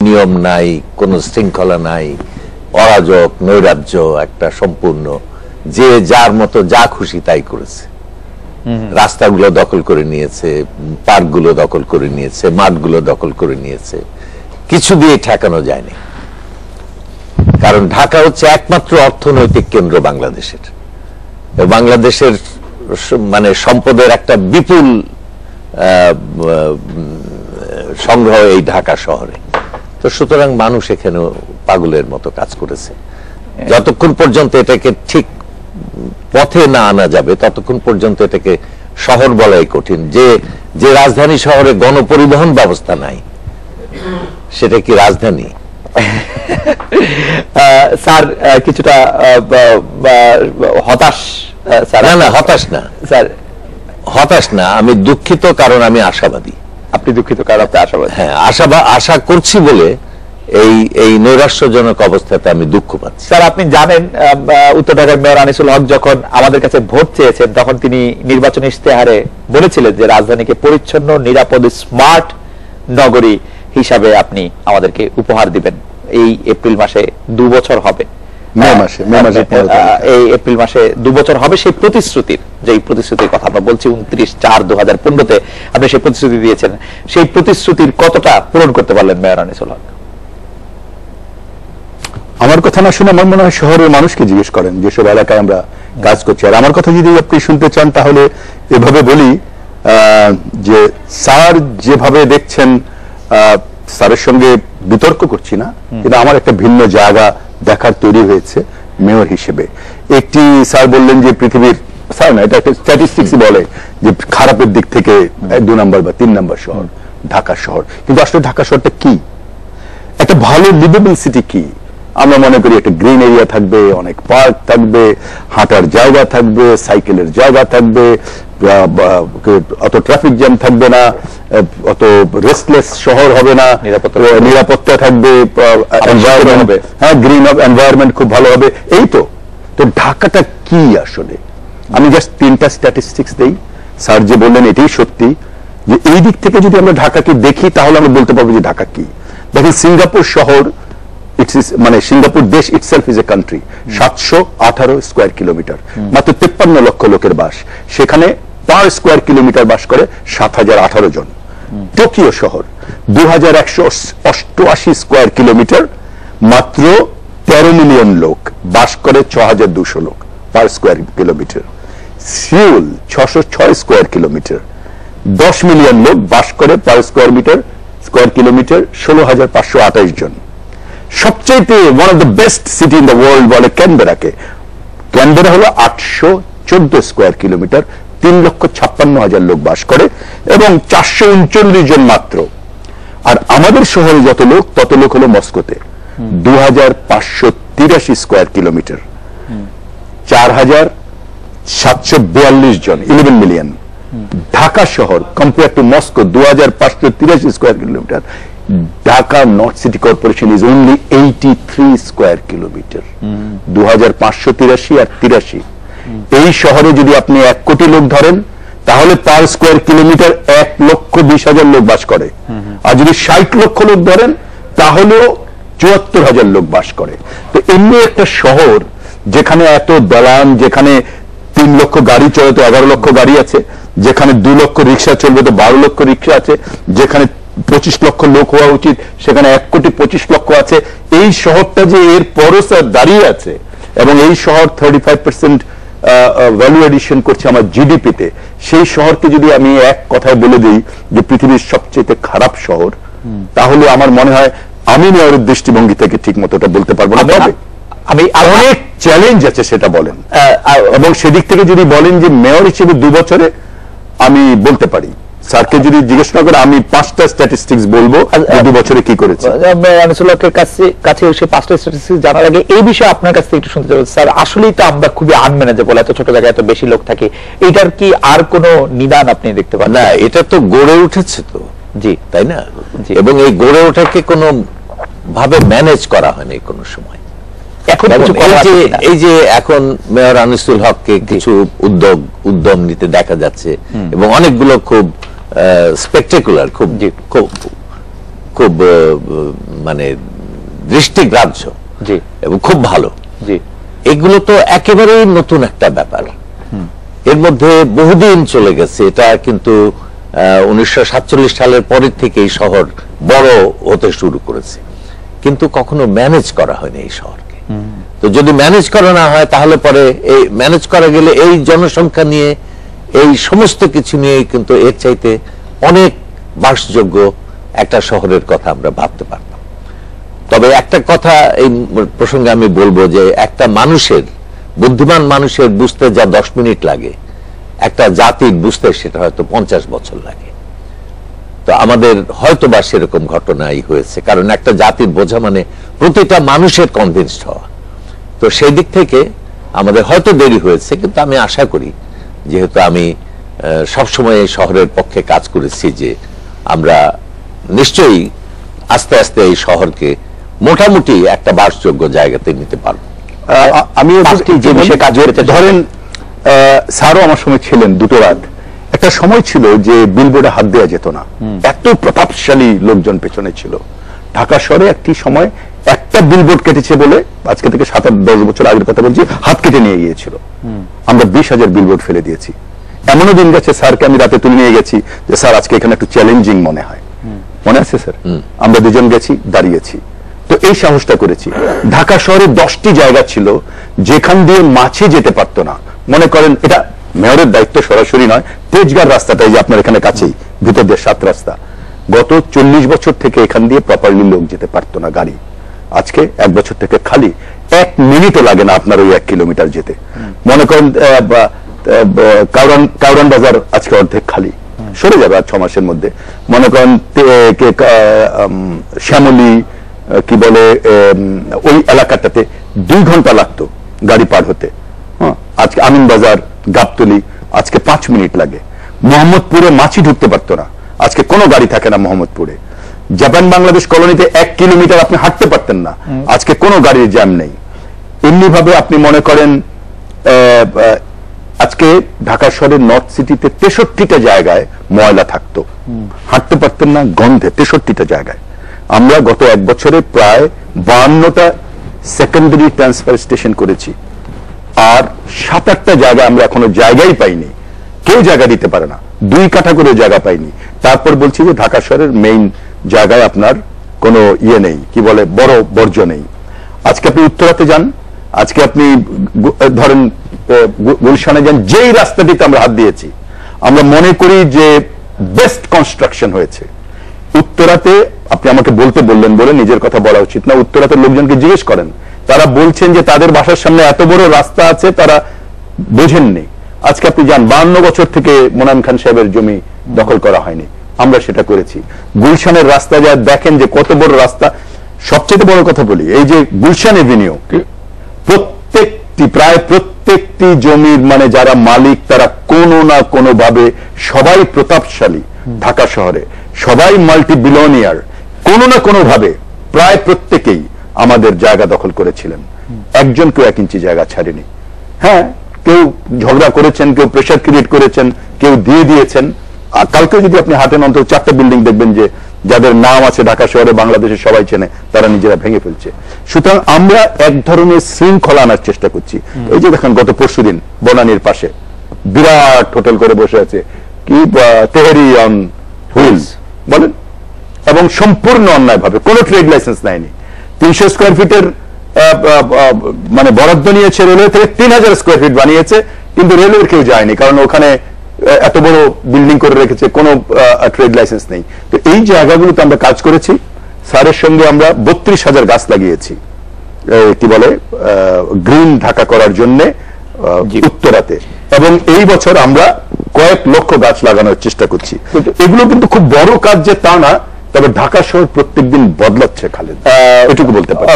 নিয়ম নাই, কোনো শৃঙ্খলা নাই, অরাজক নৈরাজ্য একটা সম্পূর্ণ, যে যার মতো যা খুশি তাই করেছে। রাস্তাগুলো দখল করে নিয়েছে, পার্কগুলো দখল করে নিয়েছে, মাঠগুলো দখল করে নিয়েছে, কিছু দিয়ে ঠেকানো যায়নি। কারণ ঢাকা হচ্ছে একমাত্র অর্থনৈতিক কেন্দ্র বাংলাদেশের। বাংলাদেশের মানে সম্পদের একটা বিপুল সংগ্রহ এই ঢাকা শহরে। তো সুতরাং মানুষ এখানে পাগলের মতো কাজ করেছে। যতক্ষণ পর্যন্ত এটাকে ঠিক পথে না আনা যাবে ততক্ষণ পর্যন্ত এটাকে শহর বলাই কঠিন। যে রাজধানী শহরে গণপরিবহন ব্যবস্থা নাই, সেটা কি রাজধানী? স্যার কিছুটা হতাশ। না না, হতাশ না স্যার, হতাশ না, আমি দুঃখিত কারণ আমি আশাবাদী। আপনি দুঃখিত কারণ আপনি আশাবাদী? হ্যাঁ, আশা করছি বলে এই নৈরাশ্যজনক অবস্থাতে আমি দুঃখ পাচ্ছি। স্যার, আপনি জানেন উত্তর ঢাকার মেয়র আনিসুল হক যখন আমাদের কাছে ভোট চেয়েছেন তখন তিনি নির্বাচনী ইশতেহারে বলেছিলেন যে রাজধানীকে পরিচ্ছন্ন, নিরাপদ, স্মার্ট নগরী হিসাবে আপনি আমাদেরকে উপহার দিবেন। এই এপ্রিল মাসে 2 বছর হবে, এই এপ্রিল মাসে 2 বছর হবে সেই প্রতিশ্রুতির, যে প্রতিশ্রুতির কথা আমরা বলছি 29/4/2015-তে আপনি সেই প্রতিশ্রুতি দিয়েছেন। সেই প্রতিশ্রুতির কতটা পূরণ করতে পারলেন মেয়র আনিসুল হক? আমার কথা না শুনে আমার মনে হয় শহরের মানুষকে জিজ্ঞেস করেন যেসব এলাকায় আমরা কাজ করছি। আর আমার কথা যদি আপনি শুনতে চান তাহলে এভাবে বলি যে স্যার যেভাবে দেখছেন, স্যারের সঙ্গে বিতর্ক করছি না, কিন্তু আমার একটা ভিন্ন জায়গা দেখার তৈরি হয়েছে মেয়র হিসেবে। একটি স্যার বললেন যে পৃথিবীর, স্যার না, এটা একটা স্ট্যাটিস্টিক্স বলে যে খারাপের দিক থেকে 2 নম্বর বা 3 নম্বর শহর ঢাকা শহর। কিন্তু আসলে ঢাকা শহরটা কি, একটা ভালো লিভেবল সিটি কি? আমরা মনে করি একটা গ্রিন এরিয়া থাকবে, অনেক পার্ক থাকবে, হাঁটার জায়গা থাকবে, সাইকেলের জায়গা থাকবে, অত ট্রাফিক জ্যাম থাকবে না, অত রেস্টলেস শহর হবে না, নিরাপত্তা থাকবে, হ্যাঁ, গ্রিন এনভায়রনমেন্ট খুব ভালো হবে। এই তো ঢাকাটা কি আসলে? আমি জাস্ট 3টা স্ট্যাটিস্টিক্স দেই। স্যার যে বললেন এটাই সত্যি, যে এই দিক থেকে যদি আমরা ঢাকাকে দেখি তাহলে আমরা বলতে পারবো যে ঢাকা কি। দেখেন, সিঙ্গাপুর শহর, মানে সিঙ্গাপুর দেশ itself is a country, 718 square kilometre, মাত্র 53 লক্ষ লোকের বাস। সেখানে পার স্কোয়ার কিলোমিটার বাস করে 7018 জন। টোকিও শহর 2188 স্কোয়ার কিলোমিটার, মাত্র 13 মিলিয়ন লোক, বাস করে 6200 লোক per square kilometre. Seoul 606 square kilometre, 10 million লোক, বাস করে পার স্কোয়ার কিলোমিটার 16528 জন। সবচেয়ে one of the best city in the world বলে ক্যানবেরাকে। ক্যানবেরা হলো 814 স্কোয়ার কিলোমিটার, 3,56,000 লোক বাস করে এবং 439 জন মাত্র। আর আমাদের শহরে যত লোক তত লোক হলো মস্কোতে, 2583 স্কোয়ার কিলোমিটার, 4742 জন, 11 মিলিয়ন। ঢাকা শহর compare to Moscow 2583 square kilometre. Dhaka north city corporation is only 83 square kilometre, 2583 আর 83। এই শহরে যদি আপনি 1 কোটি লোক ধরেন তাহলে পার স্কোয়ার কিলোমিটার 1,20,000 লোক বাস করে। আর যদি 60 লক্ষ লোক ধরেন তাহলেও 74,000 লোক বাস করে। তো এমনি একটা শহর যেখানে এত দালান, যেখানে 3 লক্ষ গাড়ি চলে তো 11 লক্ষ গাড়ি আছে, যেখানে 2 লক্ষ রিক্সা চলবে তো 12 লক্ষ রিক্সা আছে, যেখানে 25 লক্ষ লোক হওয়া উচিত সেখানে 1,25,00,000 আছে। এই শহরটা যে এর পরশে দাঁড়িয়ে আছে এবং এই শহর 35% ভ্যালু এডিশন করছে আমার জিডিপিতে, সেই শহরকে যদি আমি এক কথায় বলে দিই যে পৃথিবীর সবচেয়ে খারাপ শহর, তাহলে আমার মনে হয় আমি মেয়রের দৃষ্টিভঙ্গি থেকে ঠিক মতো এটা বলতে পারবো না। তবে আমি অনেক চ্যালেঞ্জ আছে সেটা বলেন, এবং সেদিক থেকে যদি বলেন যে মেয়র হিসেবে 2 বছরে আমি বলতে পারি। স্যারকে যদি জিজ্ঞেস না করে আমি 5টা স্ট্যাটিস্টিক্স বলবো 2 বছরে কি করেছে। আনিসুল্লাহর কাছে সেই 5টা স্ট্যাটিস্টিক্স জানার আগে এই বিষয়ে আপনার কাছ থেকে একটু শুনতে চাই। স্যার, আসলেই তো আমরা খুবই আনম্যানেজেবল, এত ছোট জায়গায় এত বেশি লোক থাকে, এটার কি আর কোনো নিদান আপনি দেখতে পান? না, এটা তো গড়ে উঠেছে তো, জি তাই না, এবং এই গড়ে ওঠাকে কোনো ভাবে ম্যানেজ করা হয়নি কোনো সময়। এখন এই যে এখন মেয়র আনিসুল হককে কিছু উদ্যম নিতে দেখা যাচ্ছে এবং অনেকগুলো খুব স্পেকটাকুলার, খুব খুব মানে দৃষ্টিগ্রাহ্য এবং খুব ভালো। এগুলো তো একেবারেই নতুন একটা ব্যাপার, এর মধ্যে বহুদিন চলে গেছে। এটা কিন্তু 1947 সালের পরের থেকে এই শহর বড় হতে শুরু করেছে, কিন্তু কখনো ম্যানেজ করা হয়নি এই শহরকে। তো যদি ম্যানেজ করা না হয় তাহলে পরে এই ম্যানেজ করা গেলে এই জনসংখ্যা নিয়ে এই সমস্ত কিছু নিয়ে কিন্তু এর চাইতে অনেক বাসযোগ্য একটা শহরের কথা আমরা ভাবতে পারতাম। তবে একটা কথা এই প্রসঙ্গে আমি বলবো যে একটা মানুষের, বুদ্ধিমান মানুষের বুঝতে যা 10 মিনিট লাগে, একটা জাতির বুঝতে সেটা হয়তো 50 বছর লাগে। তো আমাদের হয়তো বা সেরকম ঘটনাই হয়েছে, কারণ একটা জাতির বোঝা মানে প্রতিটা মানুষের কনভিন্সড হওয়া। তো সেই দিক থেকে আমাদের হয়তো দেরি হয়েছে, কিন্তু আমি আশা করি, যেহেতু আমি সবসময় এই শহরের পক্ষে কাজ করেছি, যে আমরা নিশ্চয়ই আস্তে আস্তে এই শহরকে মোটামুটি একটা বাসযোগ্য জায়গাতে নিতে পারবো। আমি যে বিষয়ে কাজ করতে, ধরেন স্যারও আমার সময় ছিলেন, দুটো রাত একটা সময় ছিল যে বিলবোর্ডে হাত দেওয়া যেত না, এত প্রতাপশালী লোকজন পেছনে ছিল। ঢাকা শহরে একটি সময় একটা বিলবোর্ড কেটেছে বলে, আজকে থেকে 7-10 বছর আগের কথা বলছি, হাত কেটে নিয়ে গিয়েছিল। আমরা 20,000 বিলবোর্ড ফেলে দিয়েছি। এমনও দিন গেছে স্যারকে আমি রাতে তুলে নিয়ে গেছি যে স্যার আজকে এখানে একটু চ্যালেঞ্জিং মনে হয়, মনে আছে স্যার? আমরা দুজন গেছি, দাঁড়িয়েছি। তো এই সাহসটা করেছি। ঢাকা শহরে 10টি জায়গা ছিল যেখান দিয়ে মাছি যেতে পারতো না। মনে করেন, এটা মেয়রের দায়িত্ব সরাসরি নয়, তেজগাঁর রাস্তাটাই যে আপনার এখানে কাছেই, ভিতর দিয়ে 7 রাস্তা, গত 40 বছর থেকে এখান দিয়ে প্রপারলি লোক যেতে পারতো না, গাড়ি। আজকে 1 বছর থেকে খালি 1 মিনিটও লাগে না আপনার ওই 1 কিলোমিটার যেতে। মনে করেন কাউরান বাজার আজকে অর্ধেক খালি, সরে যাবে আর 6 মাসের মধ্যে। মনে করেন শ্যামলী, কি বলে, ওই এলাকাটাতে 2 ঘন্টা লাগতো গাড়ি পার হতে। আজকে আমিন বাজার, গাবতলী আজকে 5 মিনিট লাগে। মোহাম্মদপুরে মাছি ঢুকতে পারতো না, আজকে কোনো গাড়ি থাকে না মোহাম্মদপুরে। জাপান বাংলাদেশ কলোনিতে 1 কিলোমিটার আপনি হাঁটতে পারতেন না, আজকে কোনো গাড়ির জ্যাম নেই। এমনি ভাবে আপনি মনে করেন আজকে ঢাকা শহরের নর্থ সিটিতে 63টা জায়গায় ময়লা থাকতো, হাঁটতে পারতেন না গন্ধে, 63টা জায়গায়। আমরা গত 1 বছরে প্রায় 52টা সেকেন্ডারি ট্রান্সফার স্টেশন করেছি, আর 7-8টা জায়গা আমরা এখনো জায়গাই পাইনি, কেউ জায়গা দিতে পারে না, 2 কাঠা করে জায়গা পাইনি। তারপর বলছি যে ঢাকা শহরের মেইন জায়গায় আপনার কোনো ইয়ে নেই, কি বলে, বড় বর্জ্য নেই। আজকে আপনি উত্তরাতে যান, আজকে আপনি ধরেন গুলশানে যান, যেই রাস্তাটিতে আমরা হাত দিয়েছি আমরা মনে করি যে বেস্ট কনস্ট্রাকশন হয়েছে। উত্তরাতে আপনি আমাকে বলতে বললেন বলে নিজের কথা বলা উচিত না, উত্তরাতে লোকজনকে জিজ্ঞেস করেন, তারা বলছেন যে তাদের বাসার সামনে এত বড় রাস্তা আছে, তারা বোঝেননি। আজকে আপনি যান, 52 বছর থেকে মোনায়েম খান সাহেবের জমি দখল করা হয়নি, আমরা সেটা করেছি। গুলশানের রাস্তা যা দেখেন যে কত বড় রাস্তা। সবচেয়ে বড় কথা বলি, এই যে গুলশান এভিনিউ, প্রায় প্রত্যেকটি জমির মানে যারা মালিক তারা কোনো না কোনো ভাবে, সবাই প্রতাপশালী ঢাকা শহরে, সবাই মাল্টি বিলিয়নিয়ার, কোনো না কোনো ভাবে প্রায় প্রত্যেকেই আমাদের জায়গা দখল করেছিলেন। একজন কেউ 1 ইঞ্চি জায়গা ছাড়েনি। হ্যাঁ, কেউ ঝগড়া করেছেন, কেউ প্রেশার ক্রিয়েট করেছেন, কেউ দিয়ে দিয়েছেন। আর কালকে যদি আপনি হাটেন অন্তত 4টা বিল্ডিং দেখবেন যে যাদের নাম আছে ঢাকা শহরে, বাংলাদেশে সবাই চেনে, তারা নিজেরা ভেঙে ফেলছে। সুতরাং আমরা এক ধরনের শৃঙ্খলা আনার চেষ্টা করছি। এই যে দেখেন গত পরশুদিন বনানীর পাশে বিরাট হোটেল করে বসে আছে, কি তেহেরি অন হুইলস বলেন, এবং সম্পূর্ণ অন্যায় ভাবে, কোনো ট্রেড লাইসেন্স নেয়নি। 300 স্কোয়ার ফিটের মানে বরাদ্দ নিয়েছে রেলওয়ে থেকে, 3000 স্কোয়ার ফিট বানিয়েছে, কিন্তু রেলওয়ের কেউ যায়নি, কারণ ওখানে এত বড় বিল্ডিং করে রেখেছে, কোনো ট্রেড লাইসেন্স নেই। তো এই জায়গাগুলোতে আমরা কাজ করেছি। স্যারের সঙ্গে আমরা 32,000 গাছ লাগিয়েছি, কি বলে, গ্রিন ঢাকা করার জন্য উত্তরাতে, এবং এই বছর আমরা কয়েক লক্ষ গাছ লাগানোর চেষ্টা করছি। এগুলো কিন্তু খুব বড় কাজ যে তা না, তবে ঢাকা শহর প্রত্যেকদিন বদলাচ্ছে খালেদ, এটুকু বলতে পারি।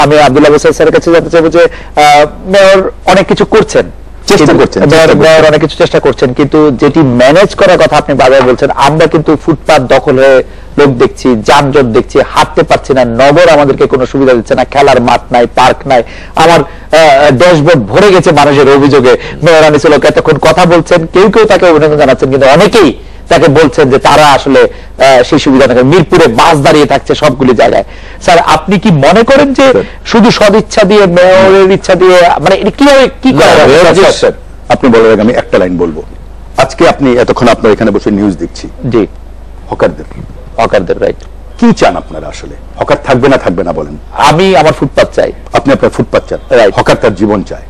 আমি আব্দুল্লাহ হোসেন স্যারের কাছে জানতে চাইবো যে মেয়র অনেক কিছু করছেন, মেয়র অনেক কিছু চেষ্টা করছেন, কিন্তু যেটি ম্যানেজ করার কথা আপনি বারবার বলছেন, আমরা কিন্তু ফুটপাত দখল হয়ে লোক দেখছি, যানজট দেখছি, হাঁটতে পারছি না, নগর আমাদেরকে কোনো সুবিধা দিচ্ছে না, খেলার মাঠ নাই, পার্ক নাই। আমার ড্যাশবোর্ড ভরে গেছে মানুষের অভিযোগে। মেয়র আনিসুল হক এতক্ষণ কথা বলছেন, কেউ কেউ তাকে অভিনন্দন জানাচ্ছেন, কিন্তু অনেকেই তাকে বলছেন যে তারা আসলে সেই সুবিধা থাকে, মিরপুরে বাস দাঁড়িয়ে থাকছে সবগুলি জায়গায়। স্যার আপনি কি মনে করেন যে শুধু সদিচ্ছা দিয়ে, মেয়রের ইচ্ছা দিয়ে, মানে কিভাবে কি করা যাবে? আপনি বলার আগে আমি একটা লাইন বলবো। আজকে আপনি এতক্ষণ আপনার এখানে বসে নিউজ দেখছি, জি, হকারদের রাইট কি চান আপনারা? আসলে হকার থাকবে না বলেন? আমি আমার ফুটপাত চাই। আপনি আপনার ফুটপাত চান, হকার তার জীবন চায়।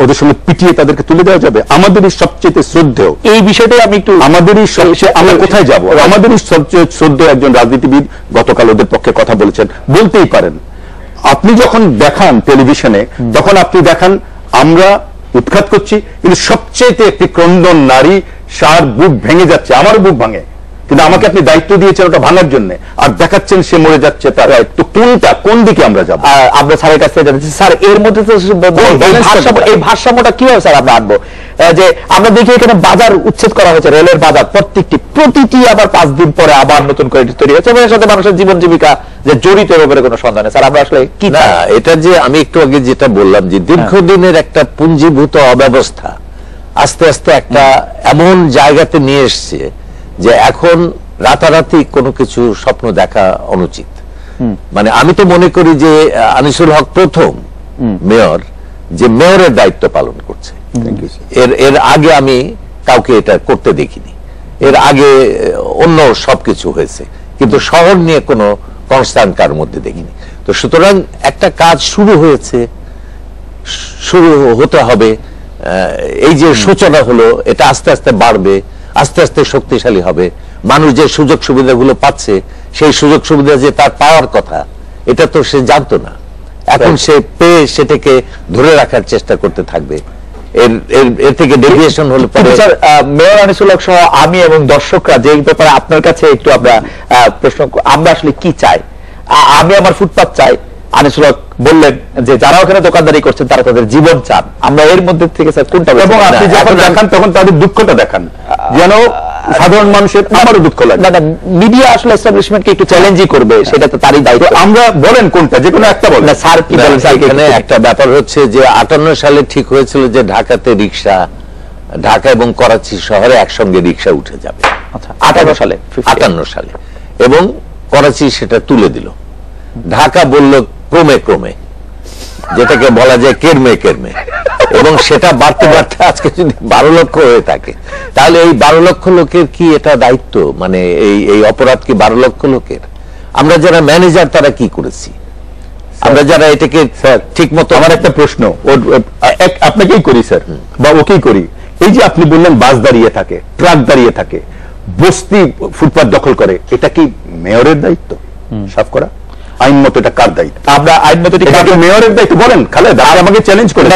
ওদের সঙ্গে পিটিয়ে তাদেরকে তুলে দেওয়া যাবে? আমাদেরই সবচেয়ে শ্রদ্ধেয় এই বিষয়টাই আমি একটু, আমাদেরই সবচেয়ে, আমরা কোথায় যাব? আমাদেরই সবচেয়ে শ্রদ্ধেয় একজন রাজনীতিবিদ গতকাল ওদের পক্ষে কথা বলেছেন, বলতেই পারেন। আপনি যখন দেখান টেলিভিশনে, তখন আপনি দেখান আমরা উৎখাত করছি, কিন্তু সবচেয়ে একটি ক্রন্দন নারী, সার বুক ভেঙে যাচ্ছে, আমারও বুক ভাঙে, কিন্তু আমাকে আপনি দায়িত্ব দিয়েছেন ওটা ভাঙার জন্য, আর দেখাচ্ছেন সে মরে যাচ্ছে। তার তো কোনটা, কোন দিকে আমরা যাব? আমরা স্যারের কাছে জানছি স্যার, এর মধ্যে তো এই ভারসাম্যটা কিভাবে স্যার আমরা আনবো? যে আমরা দেখি এখানে বাজার উচ্ছেদ করা হয়েছে, রেলের বাজার প্রতিটি আবার 5 দিন পরে আবার নতুন করে তৈরি হচ্ছে, এবং এর সাথে মানুষের জীবন জীবিকা যে জড়িত ব্যাপারে কোনো সন্দেহ নেই। স্যার আমরা আসলে কি না, এটা যে আমি একটু আগে যেটা বললাম যে দীর্ঘদিনের একটা পুঞ্জীভূত অব্যবস্থা আস্তে আস্তে একটা এমন জায়গাতে নিয়ে এসছে যে এখন রাতারাতি কোনো কিছু স্বপ্ন দেখা অনুচিত। মানে আমি তো মনে করি যে আনিসুল হক প্রথম মেয়র যে মেয়রের দায়িত্ব পালন করছে। এর আগে আমি কাউকে এটা করতে দেখিনি। এর আগে অন্য সবকিছু হয়েছে, কিন্তু শহর নিয়ে কোনো কনসার্ন কার মধ্যে দেখিনি। তো সুতরাং একটা কাজ শুরু হয়েছে, শুরু হতে হবে। এই যে সূচনা হলো, এটা আস্তে আস্তে বাড়বে, আস্তে আস্তে শক্তিশালী হবে। মানুষ যে সুযোগ সুবিধাগুলো পাচ্ছে, সেই সুযোগ সুবিধা যে তার পাওয়ার কথা, এটা তো সে জানতো না। এখন সে পেয়ে সেটাকে ধরে রাখার চেষ্টা করতে থাকবে। এর থেকে ডেভিয়েশন হলে পরে মেয়র আনিসুল হক সহ আমি এবং দর্শকরা যে ব্যাপারে আপনার কাছে একটু আমরা প্রশ্ন, আমরা আসলে কি চাই? আমি আমার ফুটপাত চাই। আনিসুল হক বললেন যে যারা ওখানে দোকানদারি করছেন তারা তাদের জীবন চান। আমরা এর মধ্যে থেকে স্যার কোনটা? এবং আপনি যখন দেখান তখন তাদের দুঃখটা দেখান, যেন সাধারণ মানুষের আমারও দুঃখ লাগে। না, মিডিয়া আসলে এস্টাবলিশমেন্টকে একটু চ্যালেঞ্জই করবে, সেটা তো তারই দায়িত্ব। আমরা বলেন কোনটা, যে কোনো একটা বলেন। স্যার কি বলেন? এখানে একটা ব্যাপার হচ্ছে যে 58 সালে ঠিক হয়েছিল যে ঢাকাতে রিক্সা, ঢাকা এবং করাচি শহরে একসঙ্গে রিক্সা উঠে যাবে। আচ্ছা, 58 সালে, এবং করাচি সেটা তুলে দিল। ঢাকা বলল ক্রমে ক্রমে, যেটাকে বলা যায় কেরমে কেরমে, এবং সেটা বাড়তে বাড়তে আজকে যদি 12 লক্ষ হয়ে থাকে, তাহলে এই 12 লক্ষ লোকের কি এটা দায়িত্ব? মানে এই অপরাধ কি 12 লক্ষ লোকের? আমরা যারা ম্যানেজার তারা কি করেছি? আমরা যারা এটাকে ঠিক মতো, আমার একটা প্রশ্ন আপনাকেই করি স্যার, বা ওকেই করি। এই যে আপনি বললেন বাস দাঁড়িয়ে থাকে, ট্রাক দাঁড়িয়ে থাকে, বস্তি ফুটপাত দখল করে, এটা কি মেয়রের দায়িত্ব সাফ করা? আইন মতো এটা কার দায়িত্ব? আমরা আইন মতো মেয়রের দায়িত্ব বলেন। খালেদ আমাকে চ্যালেঞ্জ করে,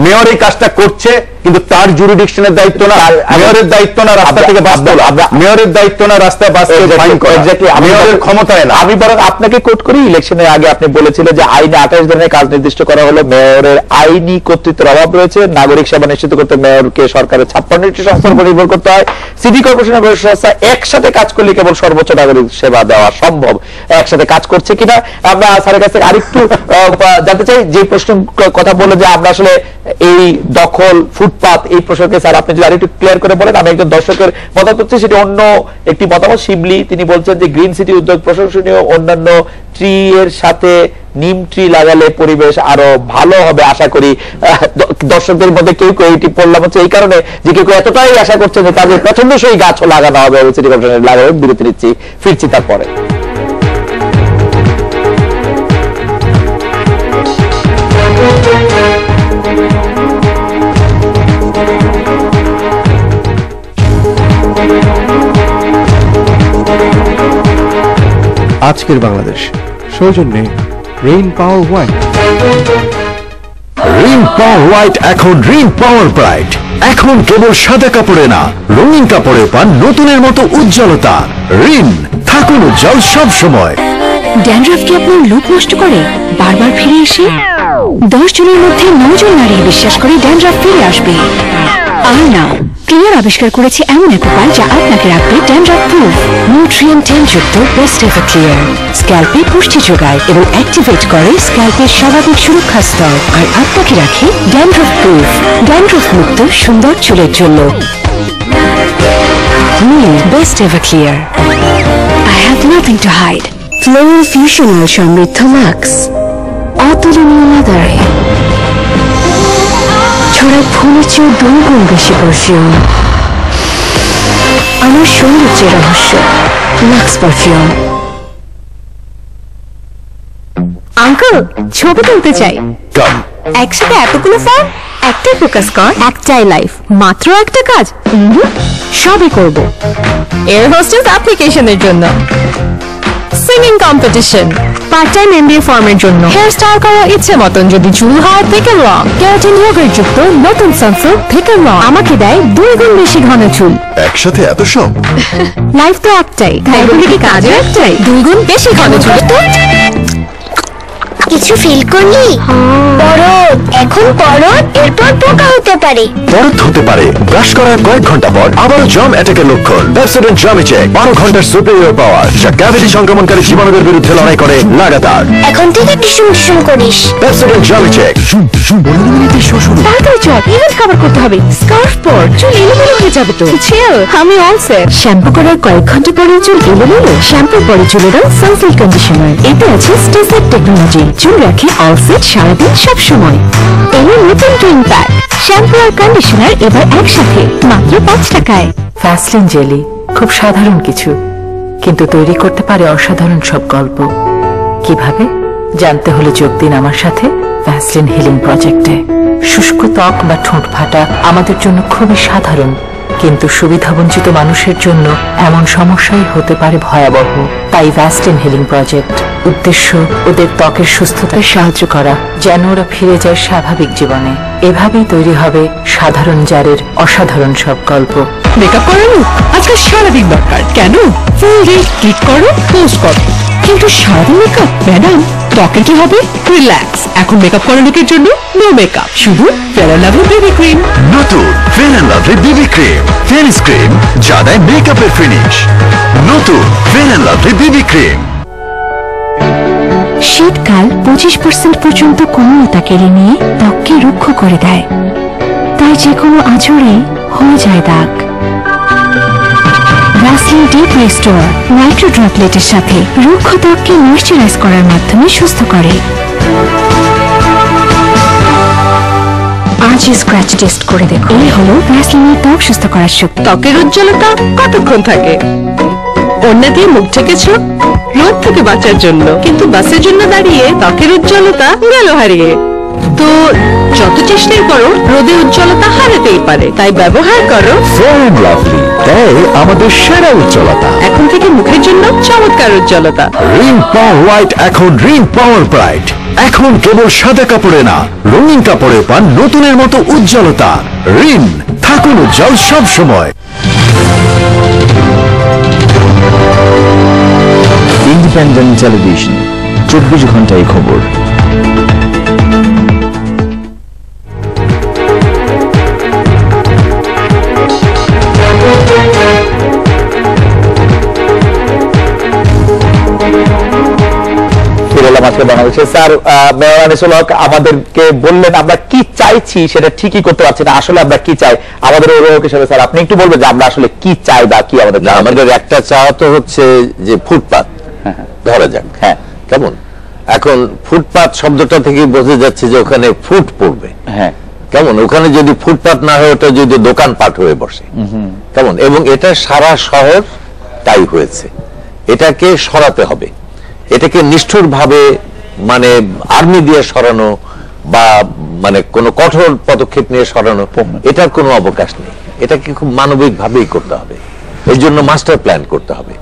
মেয়র এই কাজটা করছে, কিন্তু তার জুরিডিকশনের দায়িত্ব না, মেয়রের দায়িত্ব না রাস্তা থেকে বাস তোলা, মেয়রের দায়িত্ব না রাস্তায় বাস ফাইন করা, মেয়রের ক্ষমতায় না। আমি বরং আপনাকে কোট করি, ইলেকশনের আগে আপনি বলেছিলেন যে আইনে 28 ধরনের কাজ নির্দিষ্ট করা হলো, মেয়রের আইনি কর্তৃত্বের অভাব রয়েছে, নাগরিক সেবা নিশ্চিত করতে মেয়রকে সরকারের 56টি সংস্থার উপর নির্ভর করতে হয়, সিটি কর্পোরেশনের বড় সংস্থা একসাথে কাজ করলে কেবল সর্বোচ্চ নাগরিক সেবা দেওয়া সম্ভব। একসাথে কাজ করছে কিনা আমরা স্যারের কাছে আরেকটু জানতে চাই। যে প্রশ্ন কথা বলে যে আমরা আসলে এই দখল, ফুটপাত, এই প্রসঙ্গে স্যার আপনি যদি আরেকটু ক্লিয়ার করে বলেন। আমি একজন দর্শকের মতামত করছি, সেটি অন্য একটি মতামত। শিবলি তিনি বলছেন যে গ্রিন সিটি উদ্যোগ প্রশংসনীয়, অন্যান্য ট্রি এর সাথে নিম ট্রি লাগালে পরিবেশ আরো ভালো হবে আশা করি। দর্শকদের মধ্যে কেউ কেউ এটি পড়লাম হচ্ছে এই কারণে যে কেউ এতটাই আশা করছেন যে তাদের পছন্দসই গাছ লাগানো হবে, সিটি কর্পোরেশনের লাগানো। বিরতি নিচ্ছি, ফিরছি তারপরে। আজকের বাংলাদেশ সৌজন্যে রেইন পাওয়ার হোয়াইট। রিন পাওয়ার হোয়াইট এখন রিন পাওয়ার ব্রাইট। এখন কেবল সাদা কাপড়ে না, রঙিন কাপড়ে পান নতুনের মতো উজ্জ্বলতা। রিন, থাকুন উজ্জ্বল সব সময়। ড্যান্ড্রাফ কি আপনার লুক নষ্ট করে বারবার ফিরে এসে? 10 জনের মধ্যে 9 জন নারী বিশ্বাস করে ড্যান্ড্রাফ ফিরে আসবে। আর না, ক্লিয়ার আবিষ্কার করেছে এমন এক উপায় যা আপনাকে রাখবে ড্যান্ড্রাফ প্রুফ। নিউট্রিয়েন্ট 10 যুক্ত বেস্ট এভার ক্লিয়ার স্ক্যাল্পে পুষ্টি যোগায় এবং অ্যাক্টিভেট করে স্ক্যাল্পের স্বাভাবিক সুরক্ষা স্তর, আর আপনাকে রাখে ড্যান্ড্রাফ প্রুফ, ড্যান্ড্রাফ মুক্ত সুন্দর চুলের জন্য। New Best Ever Clear. I have nothing to hide. Floral Fusion Oil সমৃদ্ধ লাক্স অতুলনীয় মাদারে ছড়ায় ফুলের চেয়ে 2 গুণ বেশি পারফিউম। আমার সৌন্দর্যের রহস্য লাক্স পারফিউম। আঙ্কেল ছবি তুলতে চাই। একসাথে এতগুলো ফোন একটাই ফোকাস কর, একটাই লাইফ, মাত্র একটা কাজ। সবই করব। এয়ার হোস্টেস অ্যাপ্লিকেশনের জন্য, singing competition, part time MBA ফর্মের জন্য, হেয়ার স্টাইল করা ইচ্ছে মতন, যদি চুল হয় থেকে লং, কেরাটিন ইয়োগার্ট যুক্ত নতুন সানসিল্ক থেকে লং আমাকে দেয় 2 গুণ বেশি ঘন চুল। একসাথে এত সব? লাইফ তো একটাই, তাই বলে কি কাজও একটাই? 2 গুণ বেশি ঘন চুল। কিছু ফিল করলি? পরত, এখন পরত, এরপর পোকা হতে পারে। পরত হতে পারে ব্রাশ করার কয়েক ঘন্টা পর আবারও জার্ম অ্যাটাকের লক্ষণ। পেপসোডেন্ট জার্মিচেক 12 ঘন্টার সুপিরিয়র পাওয়ার, যা ক্যাভিটি সংক্রমণকারী জীবাণুদের বিরুদ্ধে লড়াই করে লাগাতার। এখন থেকে টিসুম টিসুম করিস। পেপসোডেন্ট জার্মিচেক তাড়াতাড়ি চল, ইভেন্ট কভার করতে হবে। স্কার্ফ পর, চুল এলোমেলো হয়ে যাবে তো। চিল, আমি অল সেট। শ্যাম্পু করার কয়েক ঘন্টা পরে চুল এলোমেলো, শ্যাম্পুর পরে চুলে দাও সানসিল্ক কন্ডিশনার। এতে আছে স্টেসেট টেকনোলজি, চুল রাখে অল সেট সারাদিন সব সময়। এলো নতুন ক্লিন প্যাক, শ্যাম্পু আর কন্ডিশনার এবার একসাথে মাত্র 5 টাকায়। ভ্যাসলিন জেলি খুব সাধারণ কিছু, কিন্তু তৈরি করতে পারে অসাধারণ সব গল্প। কিভাবে জানতে হলে যোগ দিন আমার সাথে ভ্যাসলিন হিলিং প্রজেক্টে। শুষ্ক ত্বক বা ঠোঁট ফাটা আমাদের জন্য খুবই সাধারণ, কিন্তু সুবিধাবঞ্চিত মানুষের জন্য এমন সমস্যাই হতে পারে ভয়াবহ। তাই ভ্যাসলিন হিলিং প্রজেক্ট উদ্দেশ্য ওদের ত্বকের সুস্থতায় সাহায্য করা, যেন ওরা ফিরে যায় স্বাভাবিক জীবনে। এভাবেই তৈরি হবে সাধারণ জারের অসাধারণ সব গল্প। মেকআপ করানো আজকাল সারাদিন দরকার, কেন? ফুল ডে ক্লিক করো, পোস্ট করো, কিন্তু সারাদিন মেকআপ ম্যাডাম, ত্বকের কি হবে? রিল্যাক্স, এখন মেকআপ করার লোকের জন্য নো মেকআপ, শুধু fair and lovely baby cream. নতুন fair and lovely baby cream, fairest cream যা দেয় মেকআপের ফিনিশ। নতুন fair and lovely baby cream. শীতকাল 25% পর্যন্ত কোমলতা কেড়ে নিয়ে ত্বককে রুক্ষ করে দেয়, তাই যে কোনো আঁচড়ে হয়ে যায় দাগ। ভ্যাসলিন ডিপ রিস্টোর নাইট্রো ড্রপলেটের সাথে রুক্ষ ত্বককে ময়শ্চারাইজ করার মাধ্যমে সুস্থ করে। আজই স্ক্র্যাচ টেস্ট করে দেখো। এই হলো ভ্যাসলিনের ত্বক সুস্থ করার শক্তি। ত্বকের উজ্জ্বলতা কতক্ষণ থাকে? ওড়না দিয়ে মুখ ঢেকেছ রোদ থেকে বাঁচার জন্য, কিন্তু বাসের জন্য দাঁড়িয়ে ত্বকের উজ্জ্বলতা গেল হারিয়ে। তো যত চেষ্টাই করো রোদে উজ্জ্বলতা হারাতেই পারে, তাই ব্যবহার করো ফেয়ার এন্ড লাভলি, তাই আমাদের সেরা উজ্জ্বলতা। এখন থেকে মুখের জন্য চমৎকার উজ্জ্বলতা। রিন পাওয়ার হোয়াইট এখন রিন পাওয়ার ব্রাইট। এখন কেবল সাদা কাপড়ে না, রঙিন কাপড়ে পান নতুনের মতো উজ্জ্বলতা। রিন, থাকুন উজ্জ্বল সব সময়। ইন্ডিপেন্ডেন্ট টেলিভিশন, 24 ঘন্টায় খবর। বাংলাদেশে স্যার মেয়র আনিসুল হক আমাদেরকে বললেন আমরা কি চাইছি সেটা ঠিকই করতে পারছি না, আসলে আমরা কি চাই আমাদের অভিভাবক হিসেবে স্যার আপনি একটু বলবেন যে আমরা আসলে কি চাই বা কি আমাদের। আমাদের একটা চাওয়া তো হচ্ছে যে ফুটপাত ধরা যাক, হ্যাঁ কেমন, এখন ফুটপাত শব্দটা থেকে বোঝা যাচ্ছে যে ওখানে ফুট পড়বে, হ্যাঁ কেমন, ওখানে যদি ফুটপাত না হয় ওটা যদি দোকানপাট হয়ে বসে কেমন, এবং এটা সারা শহর তাই হয়েছে। এটাকে সরাতে হবে, এটাকে নিষ্ঠুরভাবে মানে আর্মি দিয়ে সরানো বা মানে কোনো কঠোর পদক্ষেপ নিয়ে সরানো, এটার কোনো অবকাশ নেই। এটাকে খুব মানবিক ভাবেই করতে হবে, এর জন্য মাস্টার প্ল্যান করতে হবে,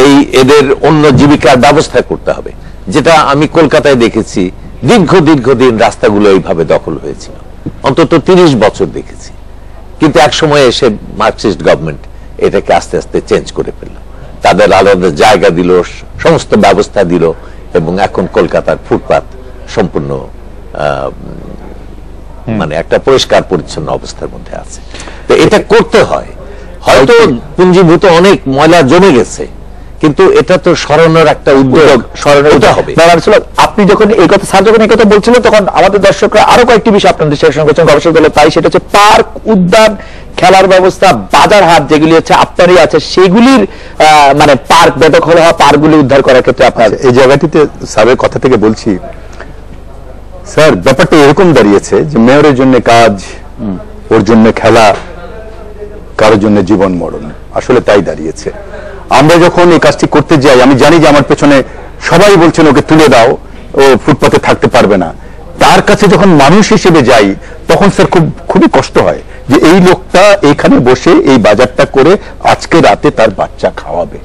এই এদের অন্য জীবিকার ব্যবস্থা করতে হবে। যেটা আমি কলকাতায় দেখেছি, দীর্ঘদিন রাস্তাগুলো এইভাবে দখল হয়েছিল, অন্তত 30 বছর দেখেছি, কিন্তু এক সময় এসে মার্কসিস্ট গভর্নমেন্ট এটাকে আস্তে আস্তে চেঞ্জ করে ফেলল, তাদের আলাদা জায়গা দিল, সমস্ত ব্যবস্থা দিল, এবং এখন কলকাতার ফুটপাত সম্পূর্ণ মানে একটা পরিষ্কার পরিচ্ছন্ন অবস্থার মধ্যে আছে। তো এটা করতে হয়, হয়তো পুঞ্জীভূত অনেক ময়লা জমে গেছে, কিন্তু এটা তো সরানোর একটা উদ্যোগ সরানো হবে। আপনি যখন এই কথা স্যার যখন এই কথা বলছিলেন তখন আমাদের দর্শকরা আরো কয়েকটি বিষয় আপনাদের শেয়ার করেছেন গবেষক দলের, তাই সেটা হচ্ছে পার্ক, উদ্যান খেলার ব্যবস্থা, বাজার হাট যেগুলি হচ্ছে আপনারই আছে, সেগুলির মানে পার্ক বেদখল হওয়া পার্কগুলি উদ্ধার করার ক্ষেত্রে আপনার এই জায়গাটিতে স্যারের কথা থেকে বলছি, স্যার ব্যাপারটা এরকম দাঁড়িয়েছে যে মেয়রের জন্য কাজ, ওর জন্য খেলা, কারোর জন্য জীবন মরণ, আসলে তাই দাঁড়িয়েছে। আমরা যখন এই কাজটি করতে যাই, আমি জানি যে আমার পেছনে সবাই বলছেন ওকে তুলে দাও, ও ফুটপাতে থাকতে পারবে না। তার কাছে যখন মানুষ হিসেবে যাই তখন স্যার খুবই কষ্ট হয় যে এই লোকটা এখানে বসে এই বাজারটা করে আজকে রাতে তার বাচ্চা খাওয়াবে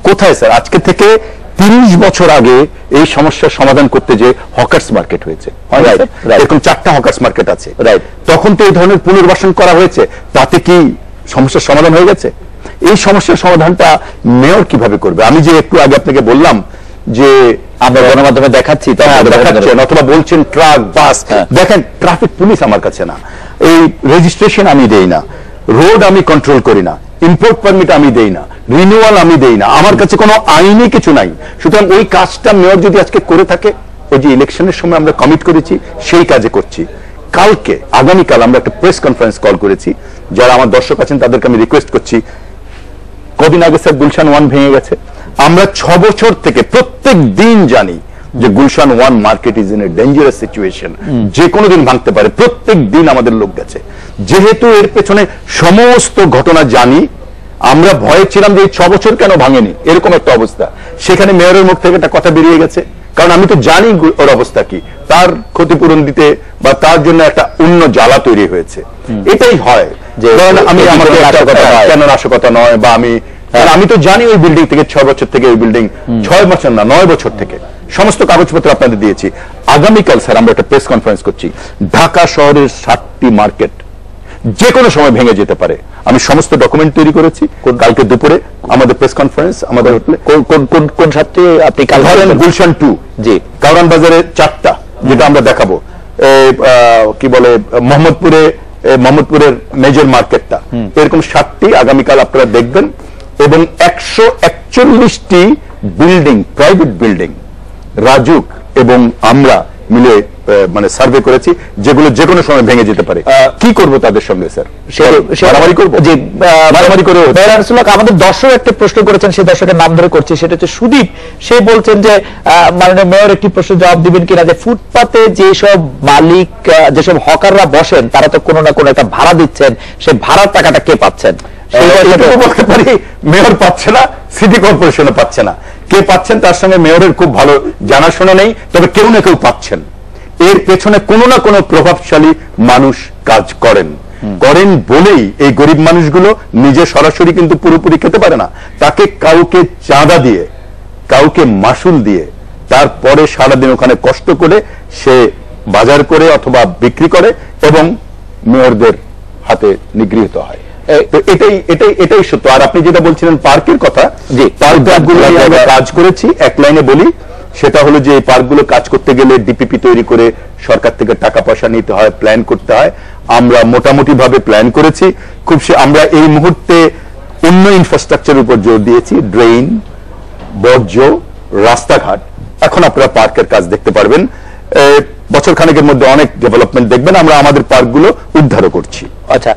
কোথায় স্যার? আজকে থেকে 30 বছর আগে এই সমস্যার সমাধান করতে যে হকার্স মার্কেট হয়েছে, এরকম 4টা হকার্স মার্কেট আছে, তখন তো এই ধরনের পুনর্বাসন করা হয়েছে, তাতে কি সমস্যার সমাধান হয়ে গেছে? এই সমস্যার সমাধানটা মেয়র কিভাবে করবে? আমি যে একটু আগে আপনাকে বললাম যে আমরা গণমাধ্যমে দেখাচ্ছি, দেখাচ্ছেন অথবা বলছেন ট্রাক বাস, দেখেন ট্রাফিক পুলিশ আমার কাছে না, এই রেজিস্ট্রেশন আমি দেই না, রোড আমি কন্ট্রোল করি না, ইম্পোর্ট পারমিট আমি দেই না, রিনিউয়াল আমি দেই না, আমার কাছে কোনো আইনি কিছু নাই। সুতরাং ওই কাজটা মেয়র যদি আজকে করে থাকে, ওই যে ইলেকশনের সময় আমরা কমিট করেছি সেই কাজে করছি। কালকে আগামীকাল আমরা একটা প্রেস কনফারেন্স কল করেছি, যারা আমার দর্শক আছেন তাদেরকে আমি রিকোয়েস্ট করছি, কদিন আগে স্যার গুলশান 1 ভেঙে গেছে, আমরা 6 বছর থেকে প্রত্যেক দিন জানি যে Gulshan 1 market is in a dangerous situation, যে কোনো দিন ভাঙতে পারে, প্রত্যেক দিন আমাদের লোক গেছে। যেহেতু এর পেছনে সমস্ত ঘটনা জানি, আমরা ভয়ে ছিলাম যে এই 6 বছর কেন ভাঙেনি, এরকম একটা অবস্থা। সেখানে মেয়রের মুখ থেকে একটা কথা বেরিয়ে গেছে, কারণ আমি তো জানি ওর অবস্থা কি, তার ক্ষতিপূরণ দিতে বা তার জন্য একটা অন্য জ্বালা তৈরি হয়েছে। এটাই হয় যে আমি আমাকে কেন নাশকতা নয়, বা আমি তো জানি ওই বিল্ডিং থেকে 6 বছর থেকে, ওই বিল্ডিং 6 বছর না 9 বছর থেকে সমস্ত কাগজপত্র আপনাদের দিয়েছি। আগামীকাল স্যার আমরা একটা প্রেস কনফারেন্স করছি, ঢাকা শহরের 7টি মার্কেট যে কোনো সময় ভেঙে যেতে পারে। আমি সমস্ত ডকুমেন্ট তৈরি করেছি, কালকে দুপুরে আমাদের প্রেস কনফারেন্স আমাদের হোটেলে। কোন 7টি আপনি কাল ধরেন? গুলশান 2, জি, কারওয়ান বাজারে 4টা যেটা আমরা দেখাবো, কি বলে মোহাম্মদপুরের মেজর মার্কেটটা, এরকম 7টি আগামীকাল আপনারা দেখবেন। এবং 141টি বিল্ডিং, প্রাইভেট বিল্ডিং রাজুক এবং আমরা মিলে মানে সার্ভে করেছি, যেগুলো যে কোনো সময় ভেঙে যেতে পারে। কি করব তাদের সঙ্গে স্যার? মারামারি করবো? জি, মারামারি করে। আমাদের দর্শক একটা প্রশ্ন করেছেন, সেই দর্শকের নাম ধরে করছি, সেটা হচ্ছে সুদীপ। সে বলছেন যে মাননীয় মেয়র একটি প্রশ্ন জবাব দিবেন কিনা, যে ফুটপাতে যেসব মালিক, যেসব হকাররা বসেন, তারা তো কোনো না কোনো একটা ভাড়া দিচ্ছেন, সেই ভাড়ার টাকাটা কে পাচ্ছেন? বলতে পারি মেয়র পাচ্ছে না, সিটি কর্পোরেশনও পাচ্ছে না। কে পাচ্ছেন তার সঙ্গে মেয়রের খুব ভালো জানাশোনা নেই, তবে কেউ না কেউ পাচ্ছেন। এর পেছনে কোনো না কোনো প্রভাবশালী মানুষ কাজ করেন বলেই এই গরিব মানুষগুলো নিজে সরাসরি কিন্তু পুরোপুরি খেতে পারে না, তাকে কাউকে চাঁদা দিয়ে, কাউকে মাসুল দিয়ে, তারপরে সারাদিন ওখানে কষ্ট করে সে বাজার করে অথবা বিক্রি করে এবং মেয়রদের হাতে নিগৃহীত হয়। তো এটাই সত্য। আর আপনি যেটা বলছিলেন পার্কের কথা, যে পার্কগুলো আমরা কাজ করেছি, এক লাইনে বলি, সেটা হলো যে এই পার্কগুলো কাজ করতে গেলে ডিপিপি তৈরি করে সরকার থেকে টাকা পয়সা নিতে হয়, প্ল্যান করতে হয়। আমরা মোটামুটি ভাবে প্ল্যান করেছি। আমরা এই মুহূর্তে অন্য ইনফ্রাস্ট্রাকচারের উপর জোর দিয়েছি, ড্রেন, বর্জ্য, রাস্তাঘাট। এখন আপনারা পার্কের কাজ দেখতে পারবেন, বছর খানেকের মধ্যে অনেক ডেভেলপমেন্ট দেখবেন। আমরা আমাদের পার্কগুলো উদ্ধার করছি। আচ্ছা,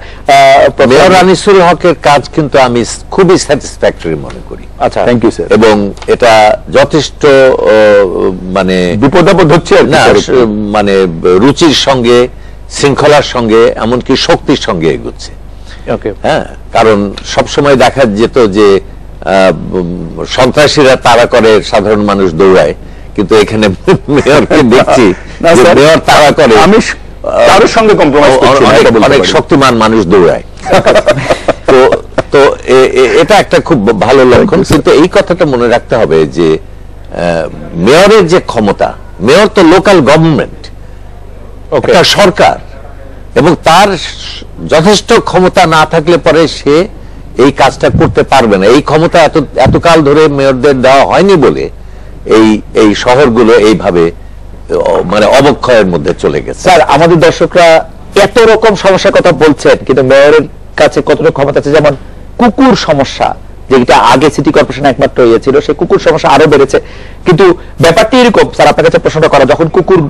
মেয়র আনিসুল হকের কাজ কিন্তু আমি খুবই স্যাটিসফ্যাক্টরি মনে করি। আচ্ছা, থ্যাংক ইউ স্যার। এবং এটা যথেষ্ট মানে বিপদাপদ হচ্ছে না, মানে রুচির সঙ্গে, শৃঙ্খলার সঙ্গে, এমনকি শক্তির সঙ্গে এগোচ্ছে। হ্যাঁ, কারণ সবসময় দেখা যেত যে সন্ত্রাসীরা তাড়া করে, সাধারণ মানুষ দৌড়ায়, কিন্তু এখানে মেয়রকে দেখছি মেয়র তাড়া করে, আমি কারোর সঙ্গে কম্প্রোমাইজ করছি না, অনেক শক্তিমান মানুষ দৌড়ায়। তো এটা একটা খুব ভালো লক্ষণ। কিন্তু এই কথাটা মনে রাখতে হবে যে মেয়রের যে ক্ষমতা, মেয়র তো লোকাল গভর্নমেন্ট, একটা সরকার, এবং তার যথেষ্ট ক্ষমতা না থাকলে পরে সে এই কাজটা করতে পারবে না। এই ক্ষমতা এতকাল ধরে মেয়রদের দেওয়া হয়নি বলে এই শহরগুলো এইভাবে মানে অবক্ষয়ের মধ্যে চলে গেছে। স্যার, আমাদের দর্শকরা এত রকম সমস্যার কথা বলছেন, কিন্তু মেয়রের কাছে কতটা ক্ষমতা আছে? যেমন কুকুর সমস্যা, যেটা আগে সিটি কর্পোরেশন একমাত্র ছিল, সেই কুকুর সমস্যা আরো বেড়েছে। কিন্তু ব্যাপারটি এরকম স্যার, আপনার কাছে প্রশ্নটা করা, যখন কুকুর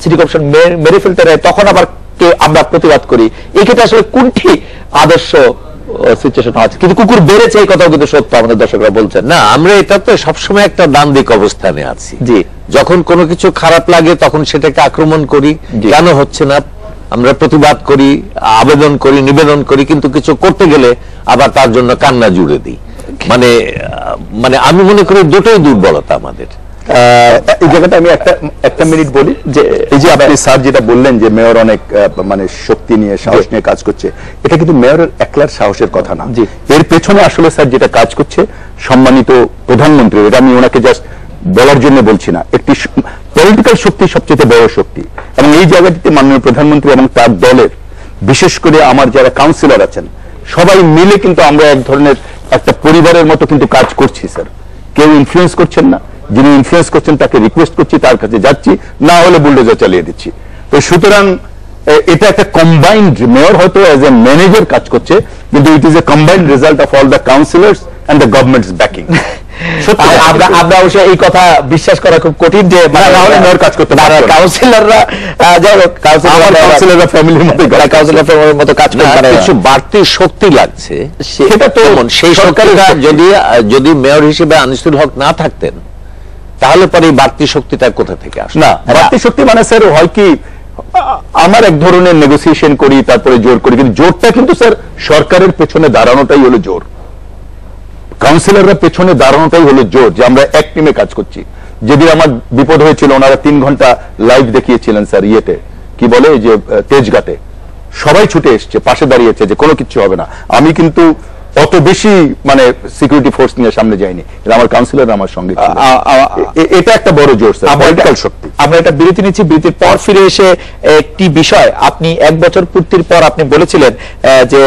সিটি কর্পোরেশন মেরে ফেলতে দেয় তখন আবার আমরা প্রতিবাদ করি, এই ক্ষেত্রে আসলে কোনটি আদর্শ সিচুয়েশন আছে? কিন্তু কুকুর বেড়েছে এই কথাও কিন্তু সত্য, আমাদের দর্শকরা বলছেন। না, আমরা এটা তো সবসময় একটা ডান দিক অবস্থানে আছি। জি, যখন কোনো কিছু খারাপ লাগে তখন সেটাকে আক্রমণ করি, কেন হচ্ছে না আমরা প্রতিবাদ করি, আবেদন করি, নিবেদন করি, কিন্তু কিছু করতে গেলে আবার তার জন্য কান্না জুড়ে দিই। মানে আমি মনে করি দুটোই দুর্বলতা আমাদের। এই জায়গাটা আমি একটা মিনিট বলি, যে এই যে আপনি স্যার যেটা বললেন যে মেয়র অনেক মানে শক্তি নিয়ে, সাহস নিয়ে কাজ করছে, এটা কিন্তু মেয়রের একলার সাহসের কথা না। এর পেছনে আসলে স্যার যেটা কাজ করছে সম্মানিত প্রধানমন্ত্রী, এটা আমি ওনাকে জাস্ট বলার জন্য বলছি না, একটি পলিটিক্যাল শক্তি সবচেয়ে বড় শক্তি, এবং এই জায়গাটিতে মাননীয় প্রধানমন্ত্রী এবং তার দলের, বিশেষ করে আমার যারা কাউন্সিলর আছেন, সবাই মিলে কিন্তু আমরা এক ধরনের একটা পরিবারের মতো কিন্তু কাজ করছি স্যার। কেউ ইনফ্লুয়েন্স করছেন না, যিনি ইনফ্লুয়েন্স করছেন তাকে রিকোয়েস্ট করছি, তার কাছে যাচ্ছি, না হলে বুলডোজার চালিয়ে দিচ্ছি। তো সুতরাং এটা একটা কম্বাইন্ড, মেয়র হয়তো অ্যাজ এ ম্যানেজার কাজ করছে, কিন্তু it is a combined result of all the councillors and the government's backing. আমরা অবশ্য এই কথা বিশ্বাস করা খুব কঠিন যে মেয়র কাজ করতে পারে, কাউন্সিলররা যাই হোক, কাউন্সিলররা ফ্যামিলির মতো কাজ করে, কিছু বাড়তি শক্তি লাগছে। সেটা তো সেই সরকারিরা যদি মেয়র হিসেবে আনিসুল হক না থাকতেন, তাহলে পরে বাড়তি শক্তিটা কোথা থেকে আসে? না, বাড়তি শক্তি মানে স্যার হয় কি, আমার এক ধরনের নেগোসিয়েশন করি, তারপরে জোর করি, কিন্তু জোরটা কিন্তু স্যার সরকারের পেছনে দাঁড়ানোটাই হলো জোর, কাউন্সিলররা পেছনে দাঁড়ানোটাই হলো জোর, যে আমরা এক টিমে কাজ করছি। যেদিন আমার বিপদ হয়েছিল, ওনারা 3 ঘন্টা লাইভ দেখিয়েছিলেন স্যার, ইয়েতে কি বলে যে তেজগাতে, সবাই ছুটে এসছে, পাশে দাঁড়িয়েছে যে কোনো কিছু হবে না। আমি কিন্তু অত বেশি মানে সিকিউরিটি ফোর্স নিয়ে সামনে যাইনি, আমার কাউন্সিলর আমার সঙ্গে ছিল। এটা একটা বড় জোর স্যার, পলিটিক্যাল শক্তি। আমরা এটা বিরতি নিচ্ছি, বিরতির পর ফিরে এসে একটি বিষয়, আপনি 1 বছর পূর্তির পর আপনি বলেছিলেন যে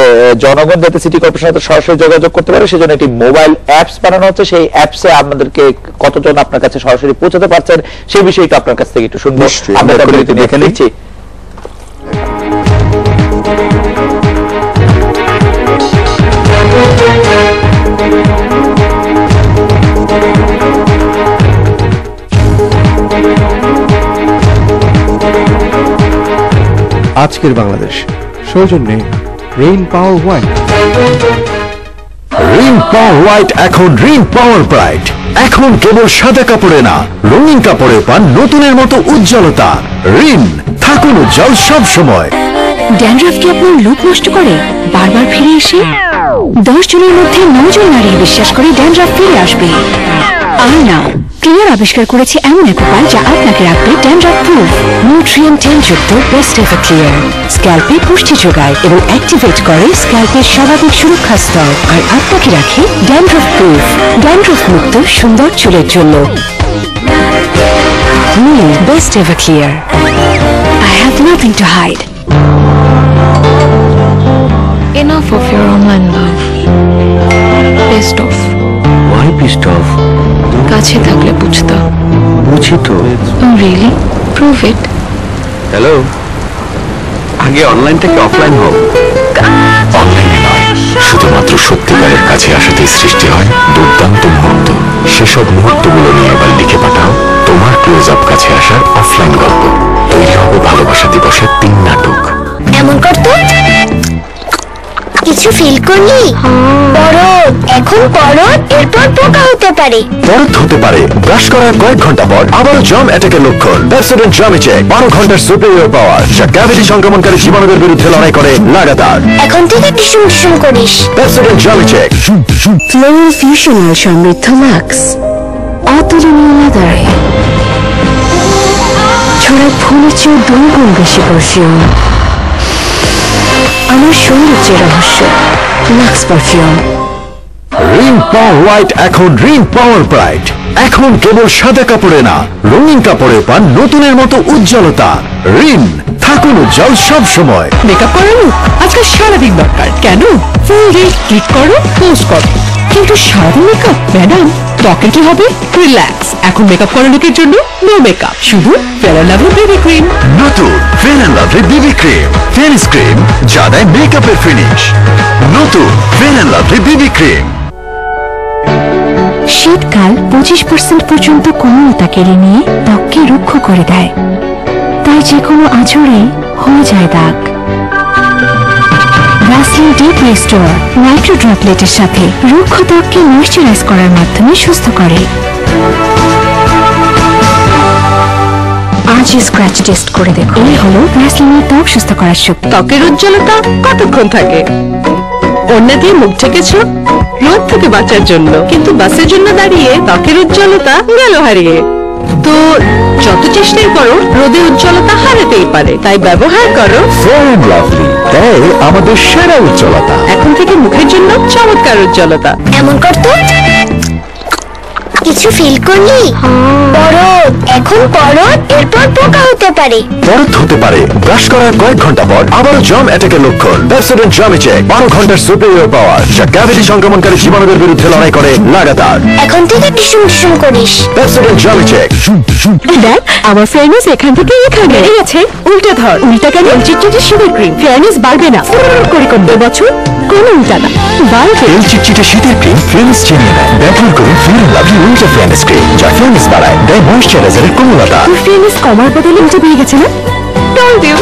জনগণ যাতে সিটি কর্পোরেশনের সাথে সরাসরি যোগাযোগ করতে পারে সেজন্য একটি মোবাইল অ্যাপস বানানো হচ্ছে। সেই অ্যাপসে আমাদেরকে কতজন আপনার কাছে সরাসরি পৌঁছাতে পারছেন সেই বিষয়টা আপনার কাছ থেকে একটু শুনবো। আমরা বিরতি নিয়ে নিচ্ছি। আজকের বাংলাদেশ সৌজন্যে রেইন পাওয়ার হোয়াইট। রিন পাওয়ার হোয়াইট এখন রিন পাওয়ার ব্রাইট। এখন কেবল সাদা কাপড়ে না, রঙিন কাপড়ে পান নতুনের মতো উজ্জ্বলতা। রিন, থাকুন উজ্জ্বল সব সময়। ড্যান্ড্রাফ কি আপনার লুক নষ্ট করে বারবার ফিরে এসে? 10 জনের মধ্যে 9 জন নারী বিশ্বাস করে ড্যান্ড্রাফ ফিরে আসবে। আর না, ক্লিয়ার আবিষ্কার করেছে এমন এক উপায় যা আপনাকে রাখবে ড্যান্ড্রাফ প্রুফ। নিউট্রিয়েন্ট তেলযুক্ত বেস্ট এভার ক্লিয়ার স্ক্যাল্পে পুষ্টি যোগায় এবং অ্যাক্টিভেট করে স্ক্যাল্পের স্বাভাবিক সুরক্ষা স্তর, আর আপনাকে রাখে ড্যান্ড্রাফ প্রুফ, ড্যান্ড্রাফ মুক্ত সুন্দর চুলের জন্য। Best ever clear. I have nothing to hide. Enough of your online love. Pissed off. Why pissed off? কাছে থাকলে বুঝতা। বুঝি তো। Oh really? Prove it. Hello, আগে অনলাইন থেকে অফলাইন হোক। অনলাইনে নয়, শুধুমাত্র সত্যিকারের কাছে আসাতেই সৃষ্টি হয় দুর্দান্ত মুহূর্ত। সেসব মুহূর্তগুলো নিয়ে এবার লিখে পাঠাও তোমার ক্লোজ আপ কাছে আসার অফলাইন গল্প। তৈরি হবে ভালোবাসা দিবসের 3 নাটক। এমন করতো কিছু ফিল করলি? বরফ, এখন বরফ, এরপর পোকা হতে পারে। বরফ হতে পারে ব্রাশ করার কয়েক ঘন্টা পর আবারও জার্ম অ্যাটাকের লক্ষণ। পেপসোডেন্ট জার্মিচেক 12 ঘন্টার সুপিরিয়র পাওয়ার, যা ক্যাভিটি সংক্রমণকারী জীবাণুদের বিরুদ্ধে লড়াই করে লাগাতার। এখন থেকে টিসুম টিসুম করিস। পেপসোডেন্ট জার্মিচেক। ফ্লোরাল ফিউশনাল সমৃদ্ধ ম্যাক্স, অতুলনীয় লাদারে ছড়ায় ফুলের চেয়ে 2 গুণ বেশি পারফিউম। আমার সৌন্দর্যের রহস্য max perfume. Rin power white এখন রিন পাওয়ার ব্রাইট। এখন কেবল সাদা কাপড়ে না, রঙিন কাপড়ে পান নতুনের মতো উজ্জ্বলতা। রিন, থাকুন উজ্জ্বল সব সময়। মেকআপ করানো আজকাল সারাদিন দরকার, কেন? ফুল ডে ক্লিক করো, পোস্ট করো, কিন্তু সারাদিন মেকআপ ম্যাডাম, ত্বকের কি হবে? রিল্যাক্স, এখন মেকআপ করার লোকের জন্য নো মেকআপ, শুধু fair and lovely baby cream. নতুন fair and lovely baby cream, fairest cream, যা দেয় মেকআপের ফিনিশ। নতুন fair and lovely baby cream. শীতকাল 25% পর্যন্ত কোমলতা কেড়ে নিয়ে ত্বককে রুক্ষ করে দেয়, তাই যে কোনো আঁচড়ে হয়ে যায় দাগ। ভ্যাসলিন ডিপ রিস্টোর নাইট্রো ড্রপলেটের সাথে রুক্ষ ত্বককে ময়শ্চারাইজ করার মাধ্যমে সুস্থ করে। আজই স্ক্র্যাচ টেস্ট করে দেখো। এই হলো ভ্যাসলিনের ত্বক সুস্থ করার শক্তি। ত্বকের উজ্জ্বলতা কতক্ষণ থাকে? ওড়না দিয়ে মুখ ঢেকেছ রোদ থেকে বাঁচার জন্য, কিন্তু বাসের জন্য দাঁড়িয়ে ত্বকের উজ্জ্বলতা গেল হারিয়ে। তো যত চেষ্টাই করো রোদে উজ্জ্বলতা হারাতেই পারে, তাই ব্যবহার করো ফেয়ার অ্যান্ড লাভলি, তাই আমাদের সেরা উজ্জ্বলতা। এখন থেকে মুখের জন্য চমৎকার উজ্জ্বলতা। এমন করতো কিছু ফিল করলি? বরফ, এখন বরফ, এরপর পোকা হতে পারে। বরফ হতে পারে ব্রাশ করার কয়েক ঘন্টা পর, আবারও জার্ম অ্যাটাকের লক্ষণ। পেপসোডেন্ট জার্মিচেক 12 ঘন্টার সুপিরিয়র পাওয়ার, যা ক্যাভিটি সংক্রমণকারী জীবাণুদের বিরুদ্ধে লড়াই করে লাগাতার। এখন থেকে টিসুম টিসুম করিস। পেপসোডেন্ট জার্মিচেক। দেখ আমার ফেয়ারনেস এখান থেকে এখানে বেড়ে গেছে। উল্টা ধর। উল্টা কেন? চিটচিটে শীতের ক্রিম ফেয়ারনেস বাড়বে না, করে কমবে। বছর কোনো উল্টা না, বাড়বে। তেল চিটচিটে শীতের ক্রিম ফেয়ারনেস চিনিয়ে নেয়। ব্যবহার করুন fair and lovely winter fairness cream, যা ফেয়ারনেস বাড়ায়, দেয় ময়শ্চারাইজারের কোমলতা। ফেয়ারনেস কমার বদলে উল্টে পেয়ে গেছে না?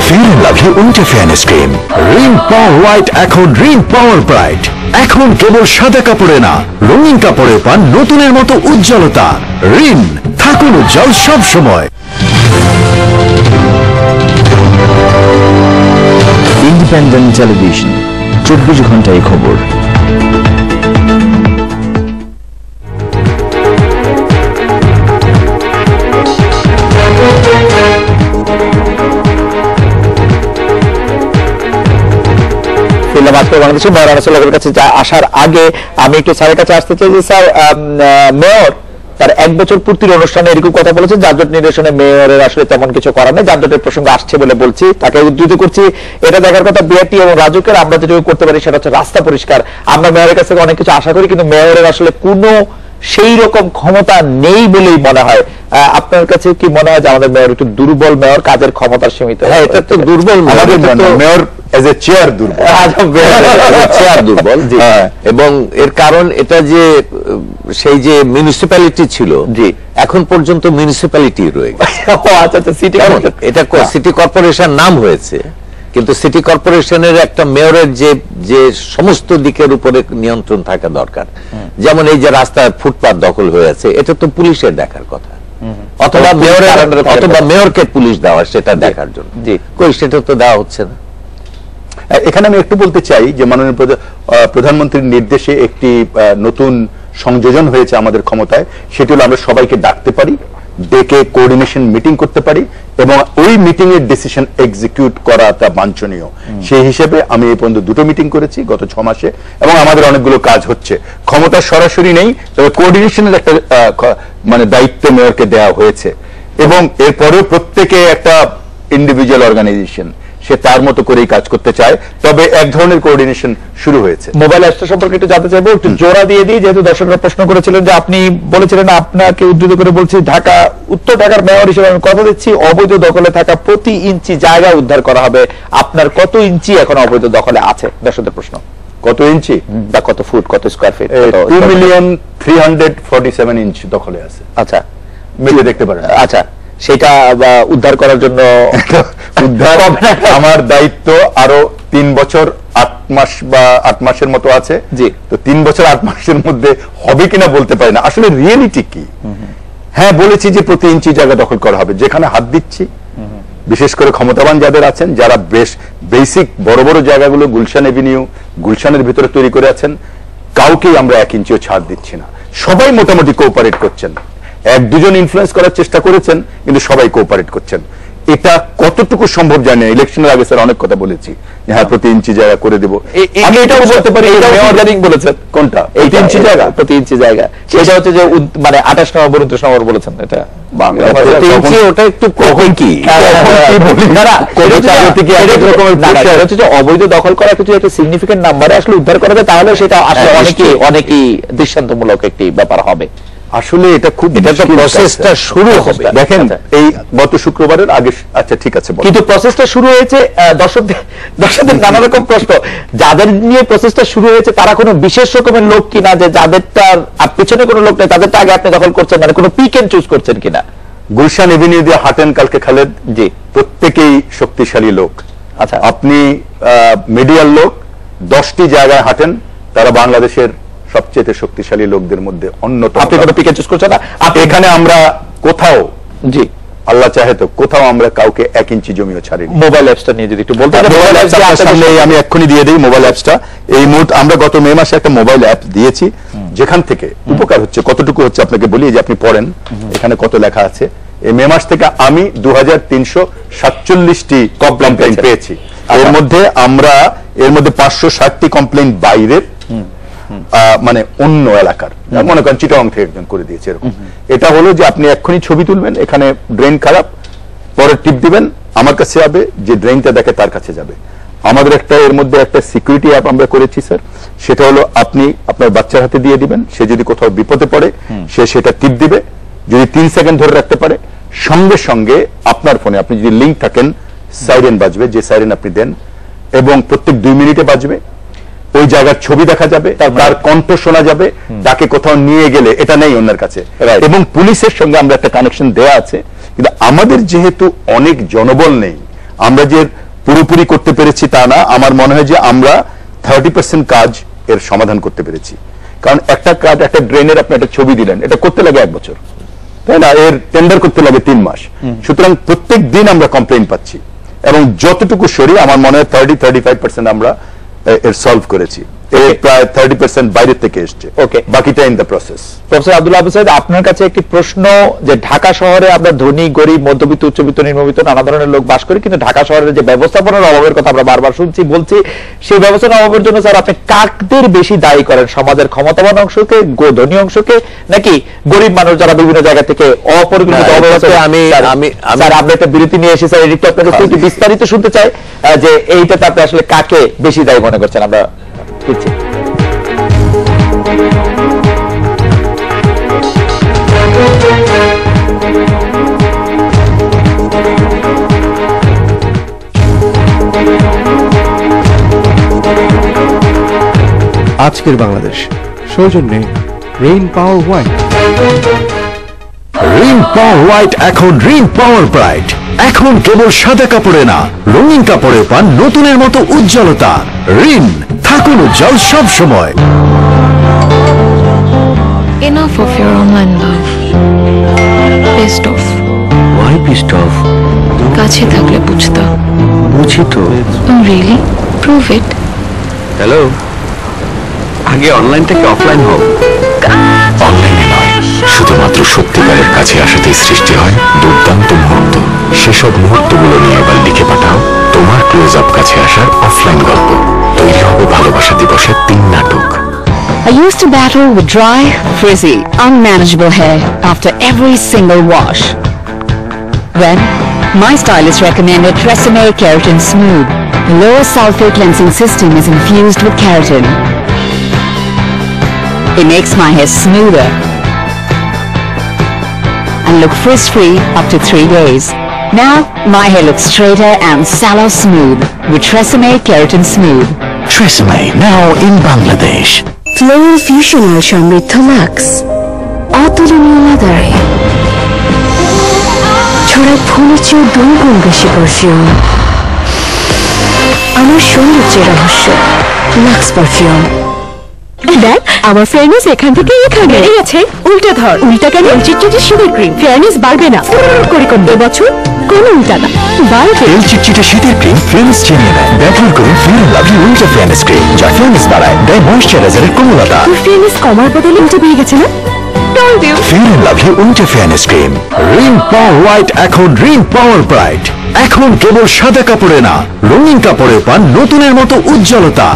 Fair and lovely winter fairness cream. Rin power white এখন রিন পাওয়ার ব্রাইট। এখন কেবল সাদা কাপড়ে না, রঙিন কাপড়ে পান নতুনের মতো উজ্জ্বলতা। রিন, থাকুন উজ্জ্বল সব সময়। ইন্ডিপেন্ডেন্ট টেলিভিশন, 24 ঘন্টায় খবর। বাংলাদেশের মেয়র আনিসুলের কাছে আসার আগে আমি একটু স্যারের কাছে আসতে চাই যে স্যার, মেয়র তার 1 বছর পূর্তির অনুষ্ঠানে এরকম কথা বলেছেন, যানজট নিরসনে মেয়রের আসলে তেমন কিছু করার নেই, যানজটের প্রসঙ্গ আসছে বলে বলছি, তাকে উদ্ধৃত করছি। এটা দেখার কথা বিআরটি এবং রাজুকের, আমরা যেটুকু করতে পারি সেটা হচ্ছে রাস্তা পরিষ্কার। আমরা মেয়রের কাছ থেকে অনেক কিছু আশা করি, কিন্তু মেয়রের আসলে কোনো সেই রকম ক্ষমতা নেই বলেই মনে হয়। আপনার কাছে কি মনে হয় যে আমাদের মেয়র একটু দুর্বল মেয়র, কাজের ক্ষমতা সীমিত? হ্যাঁ, এটা তো দুর্বল মেয়র এজ এ চেয়ার দুর্বল, চেয়ার দুর্বল। এবং এর কারণ এটা যে সেই যে মিউনিসিপ্যালিটি ছিল, এখন পর্যন্ত মিউনিসিপ্যালিটি রয়ে গেছে। এটা সিটি কর্পোরেশন নাম হয়েছে, কিন্তু সিটি কর্পোরেশনের একটা মেয়রের যে সমস্ত দিকের উপরে নিয়ন্ত্রণ থাকা দরকার। যেমন এই যে রাস্তায় ফুটপাত দখল হয়ে আছে, এটা তো পুলিশের দেখার কথা, অথবা মেয়রকে পুলিশ দেওয়া সেটা দেখার জন্য। কই, সেটা তো দেওয়া হচ্ছে না। এখানে আমি একটু বলতে চাই যে মাননীয় প্রধানমন্ত্রীর নির্দেশে একটি নতুন সংযোজন হয়েছে আমাদের ক্ষমতায়, সেটি হলো আমরা সবাইকে ডাকতে পারি, ডেকে কোঅর্ডিনেশন মিটিং করতে পারি এবং ওই মিটিং এর ডিসিশন এক্সিকিউট করাটা বাঞ্ছনীয়। সেই হিসেবে আমি এই পর্যন্ত 2টো মিটিং করেছি গত 6 মাসে, এবং আমাদের অনেকগুলো কাজ হচ্ছে। ক্ষমতা সরাসরি নেই, তবে কোঅর্ডিনেশনের একটা মানে দায়িত্ব মেয়রকে দেওয়া হয়েছে, এবং এরপরেও প্রত্যেকে একটা ইন্ডিভিজুয়াল অর্গানাইজেশন, সে তার মতো করেই কাজ করতে চায়, তবে এক ধরনের কোঅর্ডিনেশন শুরু হয়েছে। মোবাইল অ্যাপটা সম্পর্কে একটু জানতে চাইবো, একটু জোড়া দিয়ে দিই, যেহেতু দর্শকরা প্রশ্ন করেছিলেন যে আপনি বলেছিলেন, আপনাকে উদ্ধৃত করে বলছি, ঢাকা উত্তর ঢাকার মেয়র হিসেবে আমি কথা দিচ্ছি অবৈধ দখলে থাকা প্রতি ইঞ্চি জায়গা উদ্ধার করা হবে। আপনার কত ইঞ্চি এখন অবৈধ দখলে আছে? দর্শকদের প্রশ্ন। কত ইঞ্চি বা কত ফুট, কত স্কয়ার ফিট? 2,347 ইঞ্চ দখলে আছে। আচ্ছা, মিলিয়ে দেখতে পারেন। আচ্ছা, সেটা উদ্ধার করার জন্য উদ্ধার আমার দায়িত্ব আরো 3 বছর 8 মাস বা 8 মাসের মতো আছে। জি, তো 3 বছর 8 মাসের মধ্যে হবে কিনা বলতে পারি না। আসলে রিয়েলিটি কি? হ্যাঁ, বলেছি যে প্রতি ইঞ্চি জায়গা দখল করা হবে। যেখানে হাত দিচ্ছি, বিশেষ করে ক্ষমতাবান যাদের আছেন, যারা বেশ বেসিক বড় বড় জায়গাগুলো গুলশান এভিনিউ, গুলশানের ভিতরে তৈরি করে আছেন, কাউকেই আমরা 1 ইঞ্চিও ছাড় দিচ্ছি না। সবাই মোটামুটি কোঅপারেট করছেন। 1-2 জন ইনফ্লুয়েন্স করার চেষ্টা করেছেন, কিন্তু সবাই কোঅপারেট করছেন। এটা কতটুকু সম্ভব জানি না। ইলেকশনের আগে স্যার অনেক কথা বলেছি, হ্যাঁ প্রতি ইঞ্চি জায়গা করে দেব। আমি এটাও বলতে পারি, বলেছেন কোনটা? 8 ইঞ্চি জায়গা, প্রতি ইঞ্চি জায়গা, সেটা হচ্ছে যে মানে 28 নম্বর 29 নম্বর বলেছেন। এটা বাংলা ওটা একটু কখন কি অবৈধ দখল করা কিছু একটা সিগনিফিকেন্ট নাম্বারে আসলে উদ্ধার করা যায়, তাহলে সেটা আসলে অনেকই দৃষ্টান্তমূলক একটি ব্যাপার হবে। আসলে এটা খুব এটা তো প্রসেসটা শুরু হবে। দেখেন এই গত শুক্রবারের আগে, আচ্ছা ঠিক আছে, কিন্তু প্রসেসটা শুরু হয়েছে, দর্শকদের নানা রকম প্রশ্ন, যাদের নিয়ে প্রসেসটা শুরু হয়েছে তারা কোনো বিশেষ রকমের লোক কিনা, যে যাদেরটার পিছনে কোনো লোক নেই তাদেরটা আগে আপনি দখল করছেন, মানে কোনো পিক এন্ড চুজ করছেন কিনা? গুলশান এভিনিউ দিয়ে হাঁটেন কালকে খালেদ, জি, প্রত্যেকেই শক্তিশালী লোক। আচ্ছা, আপনি মিডিয়ার লোক 10টি জায়গায় হাঁটেন, তারা বাংলাদেশের সবচেয়ে শক্তিশালী লোকদের মধ্যে অন্যতম। আপনি কোনো পিক এন্ড চুজ করছেন না? এখানে আমরা কোথাও, জি আল্লাহ চাহে তো কোথাও আমরা কাউকে 1 ইঞ্চি জমিও ছাড়িনি। মোবাইল অ্যাপসটা নিয়ে যদি একটু বলতে। মোবাইল অ্যাপসটা সামনে আমি এক্ষুনি দিয়ে দেই। মোবাইল অ্যাপসটা এই মুহূর্তে আমরা গত মে মাসে একটা মোবাইল অ্যাপ দিয়েছি, যেখান থেকে উপকার হচ্ছে। কতটুকু হচ্ছে আপনাকে বলি, যে আপনি পড়েন এখানে কত লেখা আছে। এই মে মাস থেকে আমি 2347টি কমপ্লেইন পেয়েছি। এর মধ্যে 560টি কমপ্লেইন বাইরের, মানে অন্য এলাকার, মনে করেন চিটাগং থেকে একজন করে দিয়েছে এরকম। এটা হলো যে আপনি এক্ষুনি ছবি তুলবেন, এখানে ড্রেন খারাপ, পরে টিপ দিবেন, আমার কাছে যাবে, যে ড্রেনটা দেখে তার কাছে যাবে। আমাদের এর মধ্যে একটা সিকিউরিটি অ্যাপ আমরা করেছি স্যার, সেটা হলো আপনি আপনার বাচ্চার হাতে দিয়ে দিবেন, সে যদি কোথাও বিপদে পড়ে সে সেটা টিপ দিবে, যদি 3 সেকেন্ড ধরে রাখতে পারে সঙ্গে সঙ্গে আপনার ফোনে, আপনি যদি লিঙ্ক থাকেন, সাইরেন বাজবে, যে সাইরেন আপনি দেন, এবং প্রত্যেক 2 মিনিটে বাজবে। ওই জায়গার ছবি দেখা যাবে, তার কণ্ঠ শোনা যাবে, তাকে কোথাও নিয়ে গেলে এটা নেই ওনার কাছে, এবং পুলিশের সঙ্গে আমরা একটা কানেকশন দেয়া আছে। কিন্তু আমাদের যেহেতু অনেক জনবল নেই, আমরা যে পুরোপুরি করতে পেরেছি তা না। আমার মনে হয় যে আমরা 30% কাজ এর সমাধান করতে পেরেছি। কারণ একটা কাজ, একটা ড্রেনের আপনি একটা ছবি দিলেন, এটা করতে লাগে 1 বছর, তাই না? এর টেন্ডার করতে লাগে 3 মাস। সুতরাং প্রত্যেক দিন আমরা কমপ্লেইন পাচ্ছি, এবং যতটুকু সরি আমার মনে হয় 30-35% আমরা এর সলভ করেছি। এর প্রায় 30% বাইরে থেকে এসছে, ওকে, বাকিটা in the process. Professor Abdul Hafiz সাহেব, আপনার কাছে একটি প্রশ্ন, যে ঢাকা শহরে আমরা ধনী, গরিব, মধ্যবিত্ত, উচ্চবিত্ত, নিম্নবিত্ত নানা ধরনের লোক বাস করি, কিন্তু ঢাকা শহরের যে ব্যবস্থাপনার অভাবের কথা আমরা বারবার শুনছি, বলছি, সেই ব্যবস্থাপনার অভাবের জন্য স্যার আপনি কাদের বেশি দায়ী করেন? সমাজের ক্ষমতাবান অংশকে, ধনী অংশকে, নাকি গরিব মানুষ যারা বিভিন্ন জায়গা থেকে অপরিকল্পিত অবস্থায়? স্যার আমরা একটা বিরতি নিয়ে এসে স্যার এদিকটা আপনাদের একটু বিস্তারিত শুনতে চাই, যে এইটাতে আপনি আসলে কাকে বেশি দায়ী মনে করছেন? আমরা ফিরছি। আজকের বাংলাদেশ সৌজন্যে রেইন পাওয়ার হোয়াইট। রিন পাওয়ার হোয়াইট এখন রিন পাওয়ার ব্রাইট। এখন কেবল সাদা কাপড়ে না, রঙিন কাপড়ে পান নতুনের মতো উজ্জ্বলতা। রিন, থাকুন উজ্জ্বল সব সময়। Enough of your online love. Pissed off. Why pissed off? কাছে থাকলে বুঝতাম। বুঝি তো। Really? Prove it. হ্যালো, আগে অনলাইন থেকে অফলাইন হোক। অনলাইনে নয়, শুধুমাত্র সত্যিকারের কাছে আসাতেই সৃষ্টি হয় দুর্দান্ত মুহূর্ত। সেসব মুহূর্তগুলো নিয়ে এবার লিখে পাঠাও তোমার ক্লোজ আপ কাছে আসার অফলাইন গল্প। তৈরি হবে ভালোবাসা দিবসের 3 নাটক। I used to battle with dry, frizzy, unmanageable hair after every single wash. Then, my stylist recommended Tresemme Keratin Smooth. The lower sulfate cleansing system is infused with keratin. It makes my hair smoother and look frizz-free up to 3 days. Now, my hair looks straighter and sallow smooth with Tresemme Keratin Smooth. Tresemme, now in Bangladesh. Floral Fusion Oil সমৃদ্ধ মাক্স, অতুলনীয় মাদারে ছড়ায় ফুলের চেয়েও 2 গুণ বেশি perfume. আমার সৌন্দর্যের রহস্য মাক্স পারফিউম। দেখ, আমার ফেয়ারনেস এখান থেকে এখানে বেড়ে গেছে। উল্টা ধর, উল্টা কেন? চিটচিটে শীতের ক্রিম, ফেয়ারনেস বাড়বে না, করে কমবে। এবছর কোনো উল্টা না, বাড়বে। তেল চিটচিটে শীতের ক্রিম ফেয়ারনেস চিনিয়ে নেয়। ব্যবহার করুন Fair and Lovely winter fairness cream, যা ফেয়ারনেস বাড়ায়, দেয় ময়েশ্চারাইজারের কোমলতা। তোর ফেয়ারনেস কমার বদলে উল্টে পেয়ে গেছে না? Fair and Lovely winter fairness cream. Rin power white এখন রিন পাওয়ার ব্রাইট। এখন কেবল সাদা কাপড়ে না, রঙিন কাপড়ে পান নতুনের মতো উজ্জ্বলতা।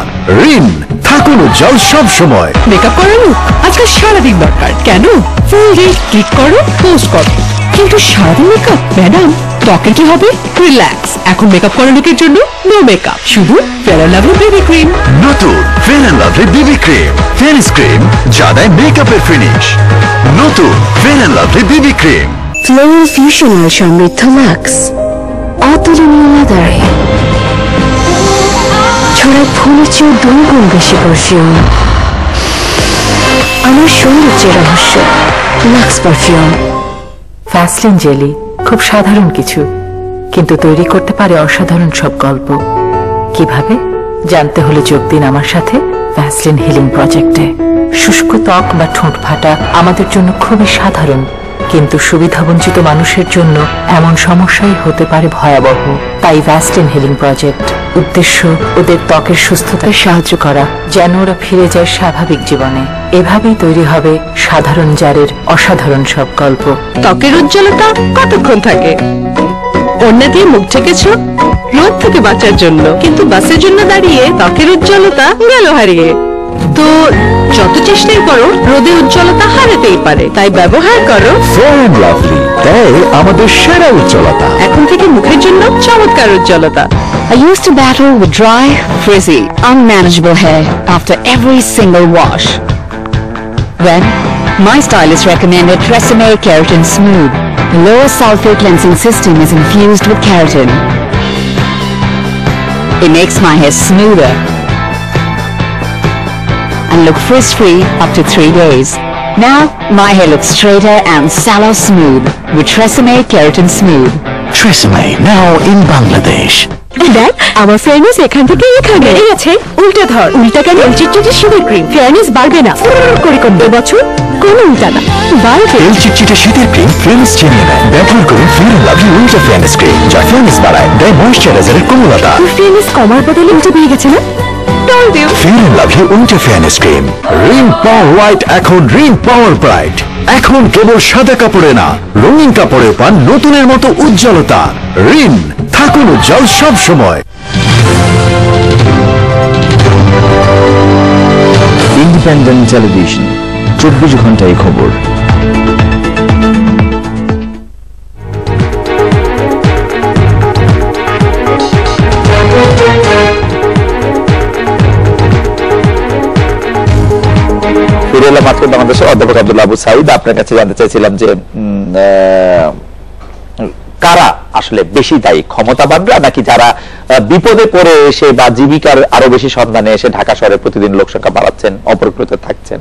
রিন, থাকুন উজ্জ্বল সব সময়। মেকআপ করানো আজকাল সারাদিন দরকার। কেন? ফুল ডে ক্লিক করো, পোস্ট করো, কিন্তু সারাদিন মেকআপ ম্যাডাম, ত্বকের কি হবে? রিল্যাক্স, এখন মেকআপ করা লোকের জন্য নো মেকআপ, শুধু fair and lovely baby cream. নতুন fair and lovely baby cream, fairest cream যা দেয় মেকআপের ফিনিশ। নতুন fair and lovely baby cream. Floral fusion আর সমৃদ্ধ লাক্স অতুলনীয় মাদারে ছড়ায় ফুলের চেয়েও 2 গুণ বেশি পারফিউম। আমার সৌন্দর্যের রহস্য লাক্স পারফিউম। ভ্যাসলিন জেলি খুব সাধারণ কিছু, কিন্তু তৈরি করতে পারে অসাধারণ সব গল্প। কিভাবে জানতে হলে যোগ দিন আমার সাথে ভ্যাসলিন হিলিং প্রজেক্টে। শুষ্ক ত্বক বা ঠোঁট ফাটা আমাদের জন্য খুবই সাধারণ, কিন্তু সুবিধাবঞ্চিত মানুষের জন্য এমন সমস্যাই হতে পারে ভয়াবহ। তাই ভ্যাসলিন হিলিং প্রজেক্ট উদ্দেশ্য ওদের ত্বকের সুস্থতায় সাহায্য করা, যেন ওরা ফিরে যায় স্বাভাবিক জীবনে। এভাবেই তৈরি হবে সাধারণ জারের অসাধারণ সব গল্প। ত্বকের উজ্জ্বলতা কতক্ষণ থাকে? ওড়না দিয়ে মুখ ঢেকেছ রোদ থেকে বাঁচার জন্য, কিন্তু বাসের জন্য দাঁড়িয়ে ত্বকের উজ্জ্বলতা গেল হারিয়ে। তো যত চেষ্টাই করো রোদে উজ্জ্বলতা হারাতেই পারে, তাই ব্যবহার করো ফেয়ার অ্যান্ড লাভলি, দেয় আমাদের সেরা উজ্জ্বলতা। এখন থেকে মুখের জন্য চমৎকার উজ্জ্বলতা। I used to battle with dry, frizzy, unmanageable hair after every single wash. Then, my stylist recommended Tresemme Keratin Smooth. The lower sulfate cleansing system is infused with keratin. It makes my hair smoother and look frizz-free up to 3 days. Now, my hair looks straighter and sallow smooth with Tresemme Keratin Smooth. Tresemme now in Bangladesh. দেখ আমার fairness এখান থেকে এখানে বেড়ে গেছে। উল্টা ধর, উল্টা কেন? চিটচিটে শীতের ক্রিম ফেয়ারনেস বাড়বে না, করে কমবে। বছর কোনো উল্টা না, বাড়বে। তেল চিটচিটে শীতের ক্রিম ফেয়ারনেস ছিনিয়ে নেয়। ব্যবহার করুন ফেয়ার অ্যান্ড লাভলি উল্টা ফেয়ারনেস ক্রিম, যা ফেয়ারনেস বাড়ায়, দেয় ময়েশ্চারাইজারের কোমলতা। ফেয়ারনেস কমার বদলে উল্টে বেড়ে গেছে না? ফেয়ার অ্যান্ড লাভলি উল্টা fairness cream. Rin power white এখন রিন পাওয়ার ব্রাইট। এখন কেবল সাদা কাপড়ে না, রঙিন কাপড়েও পান নতুনের মতো উজ্জ্বলতা। রিন, থাকুন উজ্জ্বল সব সময়। ইন্ডিপেন্ডেন্ট টেলিভিশন, 24 ঘন্টায় খবর। বাংলাদেশের অধ্যাপক আব্দুল্লাহ আবু সাঈদ, আপনার কাছে জানতে চাইছিলাম যে কারা আসলে বেশি দায়ী, ক্ষমতাবানরা নাকি যারা বিপদে পড়ে এসে বা জীবিকার আরো বেশি সন্ধানে এসে ঢাকা শহরে প্রতিদিন লোক সংখ্যা বাড়াচ্ছেন, অপরিকৃত থাকছেন,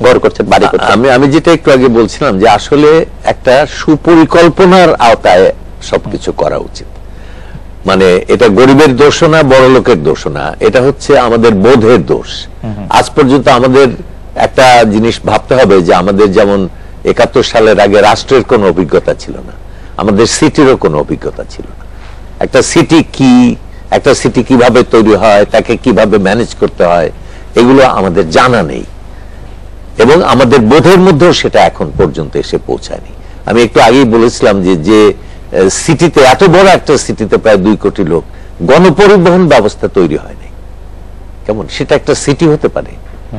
ঘর করছেন, বাড়ি করছেন? আমি যেটা একটু আগে বলছিলাম যে আসলে একটা সুপরিকল্পনার আওতায় সবকিছু করা উচিত। মানে এটা গরিবের দোষ না, বড় লোকের দোষ না, এটা হচ্ছে আমাদের বোধের দোষ। আজ পর্যন্ত আমাদের একটা জিনিস ভাবতে হবে যে আমাদের যেমন 71 সালের আগে রাষ্ট্রের কোনো অভিজ্ঞতা ছিল না, আমাদের সিটিরও কোনো অভিজ্ঞতা ছিল না। একটা সিটি কি, একটা সিটি কিভাবে তৈরি হয়, তাকে কিভাবে ম্যানেজ করতে হয়, এগুলো আমাদের জানা নেই এবং আমাদের বোধের মধ্যেও সেটা এখন পর্যন্ত এসে পৌঁছায়নি। আমি একটু আগেই বলেছিলাম যে সিটিতে, এত বড় একটা সিটিতে প্রায় 2 কোটি লোক, গণপরিবহন ব্যবস্থা তৈরি হয়নি। কেমন সেটা একটা সিটি হতে পারে?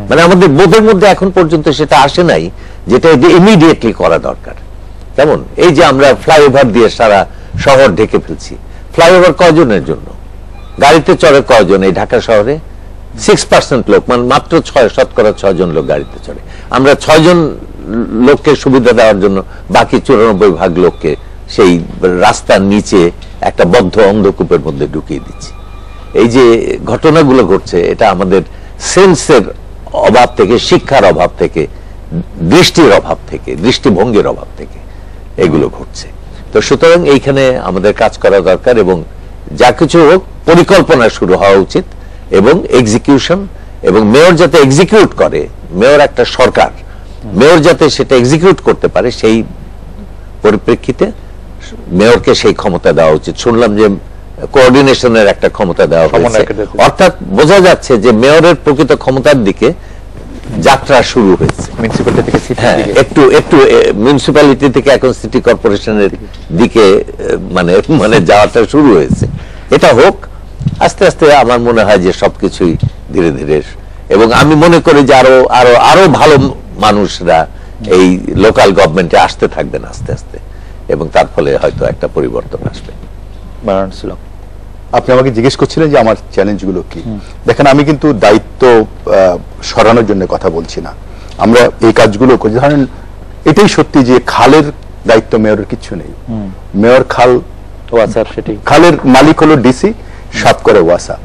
মানে আমাদের বোধের মধ্যে এখন পর্যন্ত সেটা আসে নাই, যেটা ইমিডিয়েটলি করা দরকার। কেমন এই যে আমরা ফ্লাইওভার দিয়ে সারা শহর ঢেকে ফেলছি, ফ্লাইওভার কয়জনের জন্য? গাড়িতে চড়ে কয়জন এই ঢাকা শহরে? 6% লোক, মানে মাত্র 6% 6 লোক গাড়িতে চড়ে। আমরা 6 জন লোককে সুবিধা দেওয়ার জন্য বাকি 94% লোককে সেই রাস্তার নিচে একটা বদ্ধ অন্ধকূপের মধ্যে ঢুকিয়ে দিচ্ছি। এই যে ঘটনাগুলো ঘটছে, এটা আমাদের সেন্সের অভাব থেকে, শিক্ষার অভাব থেকে, দৃষ্টির অভাব থেকে, দৃষ্টিভঙ্গির অভাব থেকে এগুলো ঘটছে। তো সুতরাং এইখানে আমাদের কাজ করা দরকার এবং যা কিছু হোক পরিকল্পনা শুরু হওয়া উচিত এবং এক্সিকিউশন, এবং মেয়র যাতে এক্সিকিউট করে, মেয়র একটা সরকার, মেয়র যাতে সেটা এক্সিকিউট করতে পারে সেই পরিপ্রেক্ষিতে মেয়রকে সেই ক্ষমতা দেওয়া উচিত। শুনলাম যে কোঅর্ডিনেশনের একটা ক্ষমতা দেওয়া হয়েছে, অর্থাৎ বোঝা যাচ্ছে যে মেয়রের প্রকৃত ক্ষমতার দিকে যাত্রা শুরু হয়েছে। একটু মিউনিসিপ্যালিটি থেকে এখন সিটি কর্পোরেশনের দিকে মানে যাওয়াটা শুরু হয়েছে। এটা হোক আস্তে আস্তে, আমার মনে হয় যে সবকিছুই ধীরে ধীরে, এবং আমি মনে করি যে আরো ভালো মানুষরা এই লোকাল গভর্নমেন্টে আসতে থাকবেন আস্তে আস্তে, এবং তার ফলে হয়তো একটা পরিবর্তন আসবে। আপনি আমাকে জিজ্ঞেস করছিলেন যে আমার চ্যালেঞ্জগুলো কি। দেখেন, আমি কিন্তু দায়িত্ব সরানোর জন্য কথা বলছি না। আমরা এই কাজগুলো করছি। ধরেন, এটাই সত্যি যে খালের দায়িত্ব মেয়রের কিছু নেই। মেয়র খালের মালিক হলো ডিসি, সাফ করে ওয়াসা।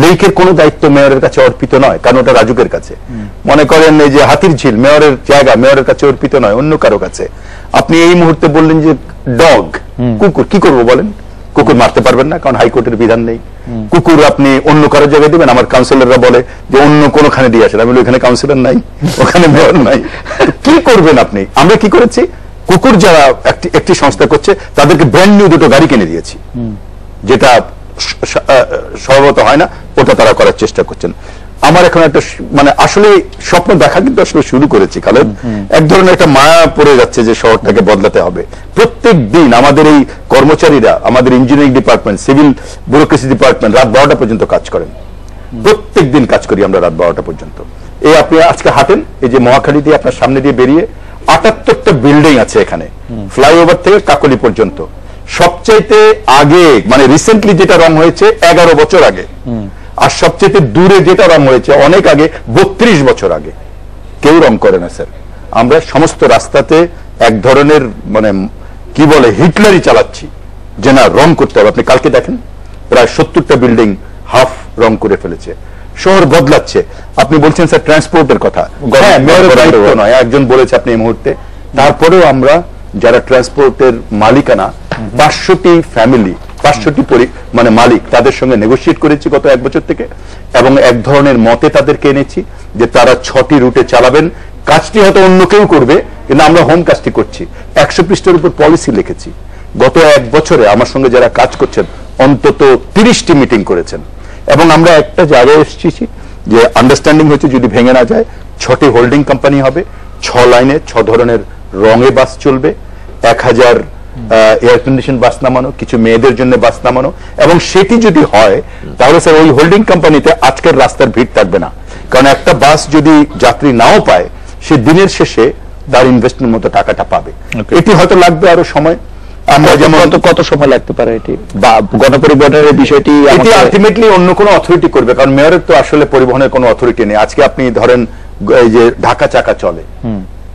লেকের কোনো দায়িত্ব মেয়রের কাছে অর্পিত নয়, কারণ ওটা রাজুকের কাছে। মনে করেন এই যে হাতির ঝিল মেয়রের জায়গা, মেয়রের কাছে অর্পিত নয়, অন্য কারো কাছে। আপনি এই মুহূর্তে বললেন যে ডগ, কুকুর, কি করবো বলেন? কুকুর মারতে পারবেন না, কারণ হাইকোর্টের বিধান নেই। কুকুর আপনি অন্য কারো জায়গায় দিবেন? আমার কাউন্সিলররা বলে যে অন্য কোনখানে দিয়ে আসেন। আমি বলি ওখানে কাউন্সিলর নাই, ওখানে মেয়র নাই, কি করবেন আপনি? আমরা কি করেছি, কুকুর যারা একটি সংস্থা করছে তাদেরকে ব্র্যান্ড নিউ 2টো গাড়ি কিনে দিয়েছি, যেটা স্বভাবত হয় না, ওটা তারা করার চেষ্টা করছেন। আমার এখন একটা মানে আসলে স্বপ্ন দেখা কিন্তু আসলে শুরু করেছি, কারণ এক ধরনের একটা মায়া পড়ে যাচ্ছে যে শহরটাকে বদলাতে হবে। প্রত্যেক দিন আমাদের এই কর্মচারীরা, আমাদের engineering department, civil bureaucracy department রাত 12টা পর্যন্ত কাজ করেন। প্রত্যেক দিন কাজ করি আমরা রাত 12টা পর্যন্ত। এই আপনি আজকে হাঁটেন, এই যে মহাখালী দিয়ে আপনার সামনে দিয়ে বেরিয়ে 78টা বিল্ডিং আছে এখানে, ফ্লাইওভার থেকে কাকলি পর্যন্ত। সবচাইতে আগে মানে রিসেন্টলি যেটা রং হয়েছে 11 বছর আগে, আর সবচেয়ে দূরে যেটা রং হয়েছে অনেক আগে 32 বছর আগে। কেউ রং করে না স্যার। আমরা সমস্ত রাস্তাতে এক ধরনের মানে কি বলে হিটলারই চালাচ্ছি যে না রং করতে হবে। আপনি কালকে দেখেন প্রায় 70টা বিল্ডিং হাফ রং করে ফেলেছে। শহর বদলাচ্ছে। আপনি বলছেন স্যার ট্রান্সপোর্টের কথা, হ্যাঁ মেয়রের দায়িত্ব নয়, একজন বলেছে আপনি এই মুহূর্তে। তারপরেও আমরা যারা ট্রান্সপোর্টের মালিকানা 500টি ফ্যামিলি, 500টি মানে মালিক, তাদের সঙ্গে নেগোশিয়েট করেছি গত 1 বছর থেকে, এবং এক ধরনের মতে তাদেরকে এনেছি যে তারা 6টি রুটে চালাবেন। কাজটি হয়তো অন্য কেউ করবে, কিন্তু আমরা হোম কাজটি করছি। 100 পৃষ্ঠার উপর পলিসি লিখেছি। গত 1 বছরে আমার সঙ্গে যারা কাজ করছেন অন্তত 30টি মিটিং করেছেন, এবং আমরা একটা জায়গায় এসেছি যে আন্ডারস্ট্যান্ডিং হচ্ছে যদি ভেঙে না যায় 6টি হোল্ডিং কোম্পানি হবে, 6 লাইনে 6 ধরনের রঙে বাস চলবে, 1000 এয়ার কন্ডিশন বাস নামানো, কিছু মেয়েদের জন্য বাস নামানো। এবং সেটি যদি হয় তাহলে স্যার ওই হোল্ডিং কোম্পানিতে আজকের রাস্তার ভিড় থাকবে না, কারণ একটা বাস যদি যাত্রী নাও পায় সে দিনের শেষে তার ইনভেস্টমেন্ট মতো টাকাটা পাবে। এটি হয়তো লাগবে আরো সময়। আমরা যেমন কত সময় লাগতে পারে এটি, বা গণপরিবহনের বিষয়টি এটি আলটিমেটলি অন্য কোনো অথরিটি করবে, কারণ মেয়রের তো আসলে পরিবহনের কোনো অথরিটি নেই। আজকে আপনি ধরেন এই যে ঢাকা চাকা চলে,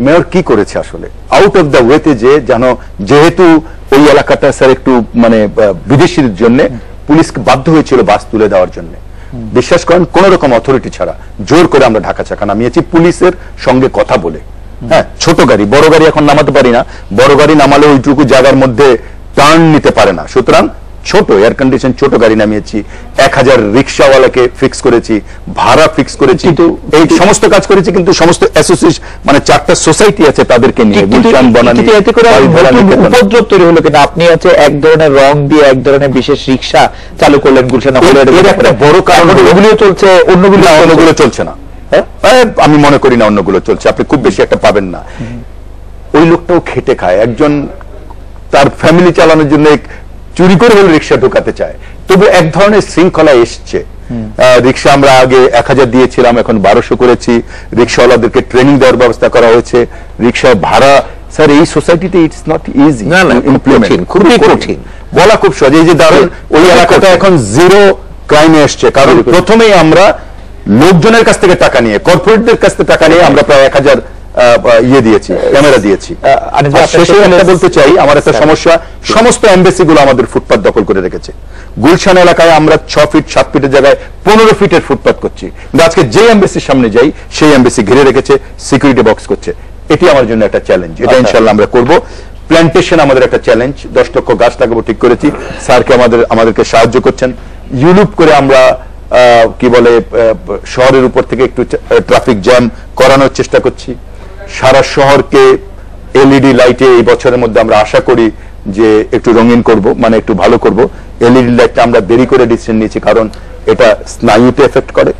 মেয়র কি করেছে আসলে আউট অফ দ্য ওয়েতে যে জানো, যেহেতু ওই এলাকাটা স্যার একটু মানে বিদেশির জন্য পুলিশকে বাধ্য হয়েছিল বাস তুলে দেওয়ার জন্য। বিশ্বাস করেন কোন রকম অথরিটি ছাড়া জোর করে আমরা ঢাকা চাকা নামিয়েছি পুলিশের সঙ্গে কথা বলে। হ্যাঁ, ছোট গাড়ি, বড় গাড়ি এখন নামাতে পারি না, বড় গাড়ি নামালে ওইটুকু জায়গার মধ্যে টার্ন নিতে পারে না, সুতরাং ছোট এয়ার কন্ডিশন ছোট গাড়ি নামিয়েছি। 1000 রিক্সাওয়ালাকে ফিক্স করেছি, ভাড়া ফিক্স করেছি, এই সমস্ত কাজ করেছি। কিন্তু সমস্ত অ্যাসোসিয়েশন মানে 4টা সোসাইটি আছে তাদেরকে নিয়ে গুলশান বনানী উপদ্রব তৈরি হলো কিনা? আপনি আছে এক ধরনের রং দিয়ে এক ধরনের বিশেষ রিক্সা চালু করলেন গুলশান, এর একটা বড় কারণ ওগুলিও চলছে, অন্যগুলো চলছে না। আমি মনে করি না অন্যগুলো চলছে, আপনি খুব বেশি একটা পাবেন না। ওই লোকটাও খেটে খায়, একজন তার ফ্যামিলি চালানোর জন্য চুরি করে হলে রিক্সা ঢোকাতে চায়, তবু এক ধরনের শৃঙ্খলা এসছে। রিক্সা আমরা আগে 1000 দিয়েছিলাম, এখন 1200 করেছি। রিক্সাওয়ালাদেরকে ট্রেনিং দেওয়ার ব্যবস্থা করা হয়েছে। রিক্সা ভাড়া স্যার এই সোসাইটিতে ইটস নট ইজি, খুবই কঠিন, বলা খুব সহজ। এই যে দারুণ ওই এলাকাটা এখন জিরো ক্রাইমে এসছে, কারণ প্রথমেই আমরা লোকজনের কাছ থেকে টাকা নিয়ে, কর্পোরেটদের কাছ থেকে টাকা নিয়ে আমরা প্রায় 1000 দিয়েছি, ক্যামেরা দিয়েছি। বলতে চাই আমার একটা সমস্যা, সমস্ত এমবেসি গুলো আমাদের ফুটপাত দখল করে রেখেছে। গুলশান এলাকায় আমরা 6 ফিট 7 ফিটের জায়গায় 15 ফিটের ফুটপাত করছি, কিন্তু আজকে যে এমবেসির সামনে যাই সেই এমবেসি ঘিরে রেখেছে, সিকিউরিটি বক্স করছে। এটি আমার জন্য একটা চ্যালেঞ্জ, এটা ইনশাআল্লাহ আমরা করব। প্ল্যান্টেশন আমাদের একটা চ্যালেঞ্জ, 10 লক্ষ গাছ লাগাবো ঠিক করেছি, স্যারকে আমাদেরকে সাহায্য করছেন। ইউলুপ করে আমরা কি বলে শহরের উপর থেকে একটু ট্রাফিক জ্যাম করানোর চেষ্টা করছি। সারা শহরকে এলইডি লাইটে এই বছরের মধ্যে আমরা আশা করি যে একটু রঙিন করব, মানে একটু ভালো করব। এলইডি লাইটটা আমরা দেরি করে ডিসিশন নিয়েছি, কারণ এটা স্নায়ুতে এফেক্ট করে,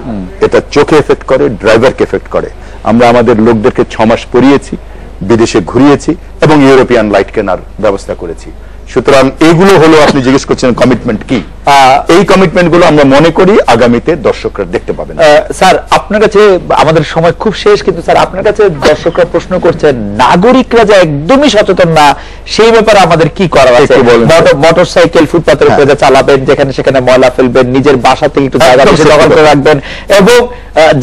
এটা চোখে এফেক্ট করে, ড্রাইভারকে এফেক্ট করে। আমরা আমাদের লোকদেরকে 6 মাস পরিয়েছি, বিদেশে ঘুরিয়েছি এবং ইউরোপিয়ান লাইট কেনার ব্যবস্থা করেছি। সুতরাং এগুলো হলো, আপনি জিজ্ঞেস করছেন কমিটমেন্ট কি, এই কমিটমেন্ট গুলো আমরা মনে করি আগামীতে দর্শকরা দেখতে পাবেন। স্যার আপনার কাছে আমাদের সময় খুব শেষ, কিন্তু স্যার আপনার কাছে দর্শকরা প্রশ্ন করছে নাগরিকরা যে একদমই সচেতন না সেই ব্যাপারে আমাদের কি করা আছে? মোটরসাইকেল ফুটপাতের উপরে চালাবেন, যেখানে সেখানে ময়লা ফেলবেন, নিজের বাসা থেকে একটু জায়গা বেশি দখল করে রাখবেন, এবং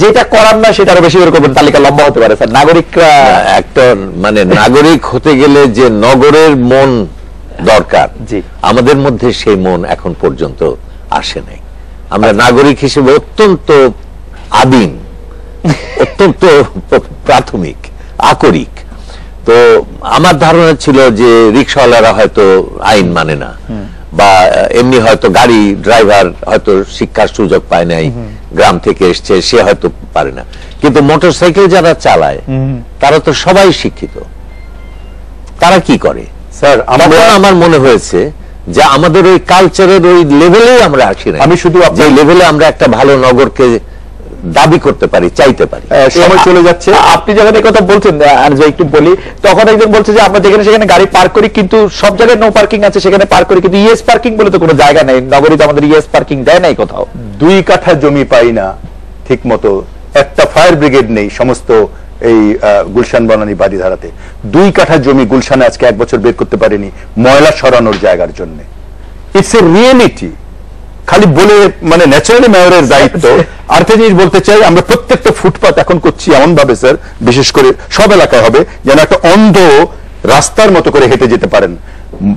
যেটা করার না সেটা আরো বেশি করে করবেন, তালিকা লম্বা হতে পারে। স্যার নাগরিকরা একটা মানে নাগরিক হতে গেলে যে নগরের মন দরকার, আমাদের মধ্যে সেই মন এখন পর্যন্ত আসে নাই। আমরা নাগরিক হিসেবে অত্যন্ত আদিম, অত্যন্ত প্রাথমিক, আকরিক। তো আমার ধারণা ছিল যে রিকশাওয়ালারা হয়তো আইন মানে না, বা এমনি হয়তো গাড়ি ড্রাইভার হয়তো শিক্ষার সুযোগ পায় নাই, গ্রাম থেকে এসছে, সে হয়তো পারে না। কিন্তু মোটরসাইকেল যারা চালায় তারা তো সবাই শিক্ষিত। তারা কি করে স্যার? আমার মনে হয়েছে যে আমাদের ওই কালচারের ওই লেভেলে আমরা আসি না। আমি শুধু যে লেভেলে আমরা একটা ভালো নগরকে দাবি করতে পারি, চাইতে পারি। সময় চলে যাচ্ছে। আপনি যখন এই কথা বলছেন একটু বলি, তখন একজন বলছে যে আমরা যেখানে সেখানে গাড়ি পার্ক করি, কিন্তু সব জায়গায় নো পার্কিং আছে, সেখানে পার্ক করি, কিন্তু ইএস পার্কিং বলে তো কোনো জায়গা নেই। নগরীতে আমাদের ইএস পার্কিং দেয় নাই কোথাও। 2 কাঠা জমি পাই না ঠিক মতো, একটা ফায়ার ব্রিগেড নেই সমস্ত এই গুলশান বনানী বাড়িধারাতে। 2 কাঠা জমি গুলশানে আজকে 1 বছর বের করতে পারেনি ময়লা সরানোর জায়গার জন্য। It's a reality. খালি বলে মানে ন্যাচারালি মেয়রের দায়িত্ব। আরেকটা জিনিস বলতে চাই, আমরা প্রত্যেকটা ফুটপাত এখন করছি এমন ভাবে স্যার, বিশেষ করে সব এলাকায় হবে যেন একটা অন্ধ রাস্তার মতো করে হেঁটে যেতে পারেন।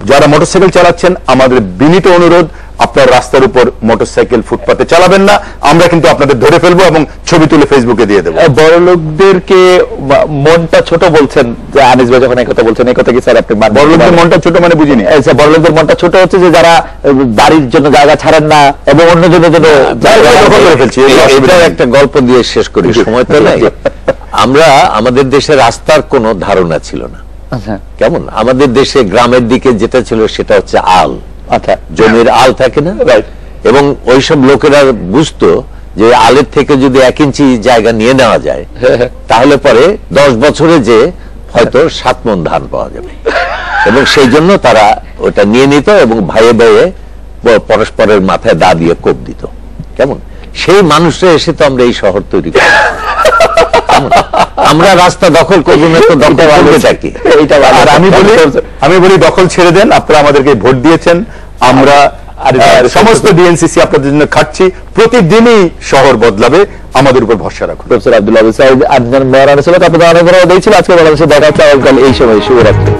যারা মোটরসাইকেল চালাচ্ছেন, আমাদের বিনীত অনুরোধ, আপনার রাস্তার উপর মোটরসাইকেল ফুটপাতে চালাবেন না। আমরা কিন্তু আপনাদের ধরে ফেলবো এবং ছবি তুলে ফেসবুকে দিয়ে দেবো। বড় লোকদেরকে মনটা ছোট বলছেন যে আনিস ভাই যখন এই কথা বলছেন, এই কথা কি স্যার আপনি বড় লোকদের মনটা ছোট মানে বুঝিনি? বড় লোকদের মনটা ছোট হচ্ছে যে যারা বাড়ির জন্য জায়গা ছাড়েন না এবং অন্যজনের জন্য জায়গা দখল করে ফেলছে। এটা একটা গল্প দিয়ে শেষ করি, সময় তো নাই। আমরা আমাদের দেশে রাস্তার কোনো ধারণা ছিল না। কেমন আমাদের দেশে গ্রামের দিকে যেটা ছিল সেটা হচ্ছে আল, আচ্ছা জমির আল থাকে না, এবং ওইসব লোকেরা বুঝতো যে আলের থেকে যদি 1 ইঞ্চি জায়গা নিয়ে নেওয়া যায় তাহলে পরে 10 বছরে যে হয়তো 7 মণ ধান পাওয়া যাবে, এবং সেই জন্য তারা ওটা নিয়ে নিত এবং ভাইয়ে ভাইয়ে পরস্পরের মাথায় দা দিয়ে কোপ দিত। কেমন সেই মানুষরা এসে তো আমরা এই শহর তৈরি করি। আমরা রাস্তা দখল করবো না তো দখল করবে থাকি। আমি বলি দখল ছেড়ে দেন, আপনারা আমাদেরকে ভোট দিয়েছেন, আমরা সমস্ত ডিএনসিসি আপনাদের জন্য খাটছি, প্রতিদিনই শহর বদলাবে, আমাদের উপর ভরসা রাখুন। প্রফেসর আব্দুল আবিদ সাহেব, মেয়র আনিস, আপনাদের অনেক বড় দিয়েছিল। আজকে বাংলাদেশে দেখা হচ্ছে এই সময়। শুভরাত্রি।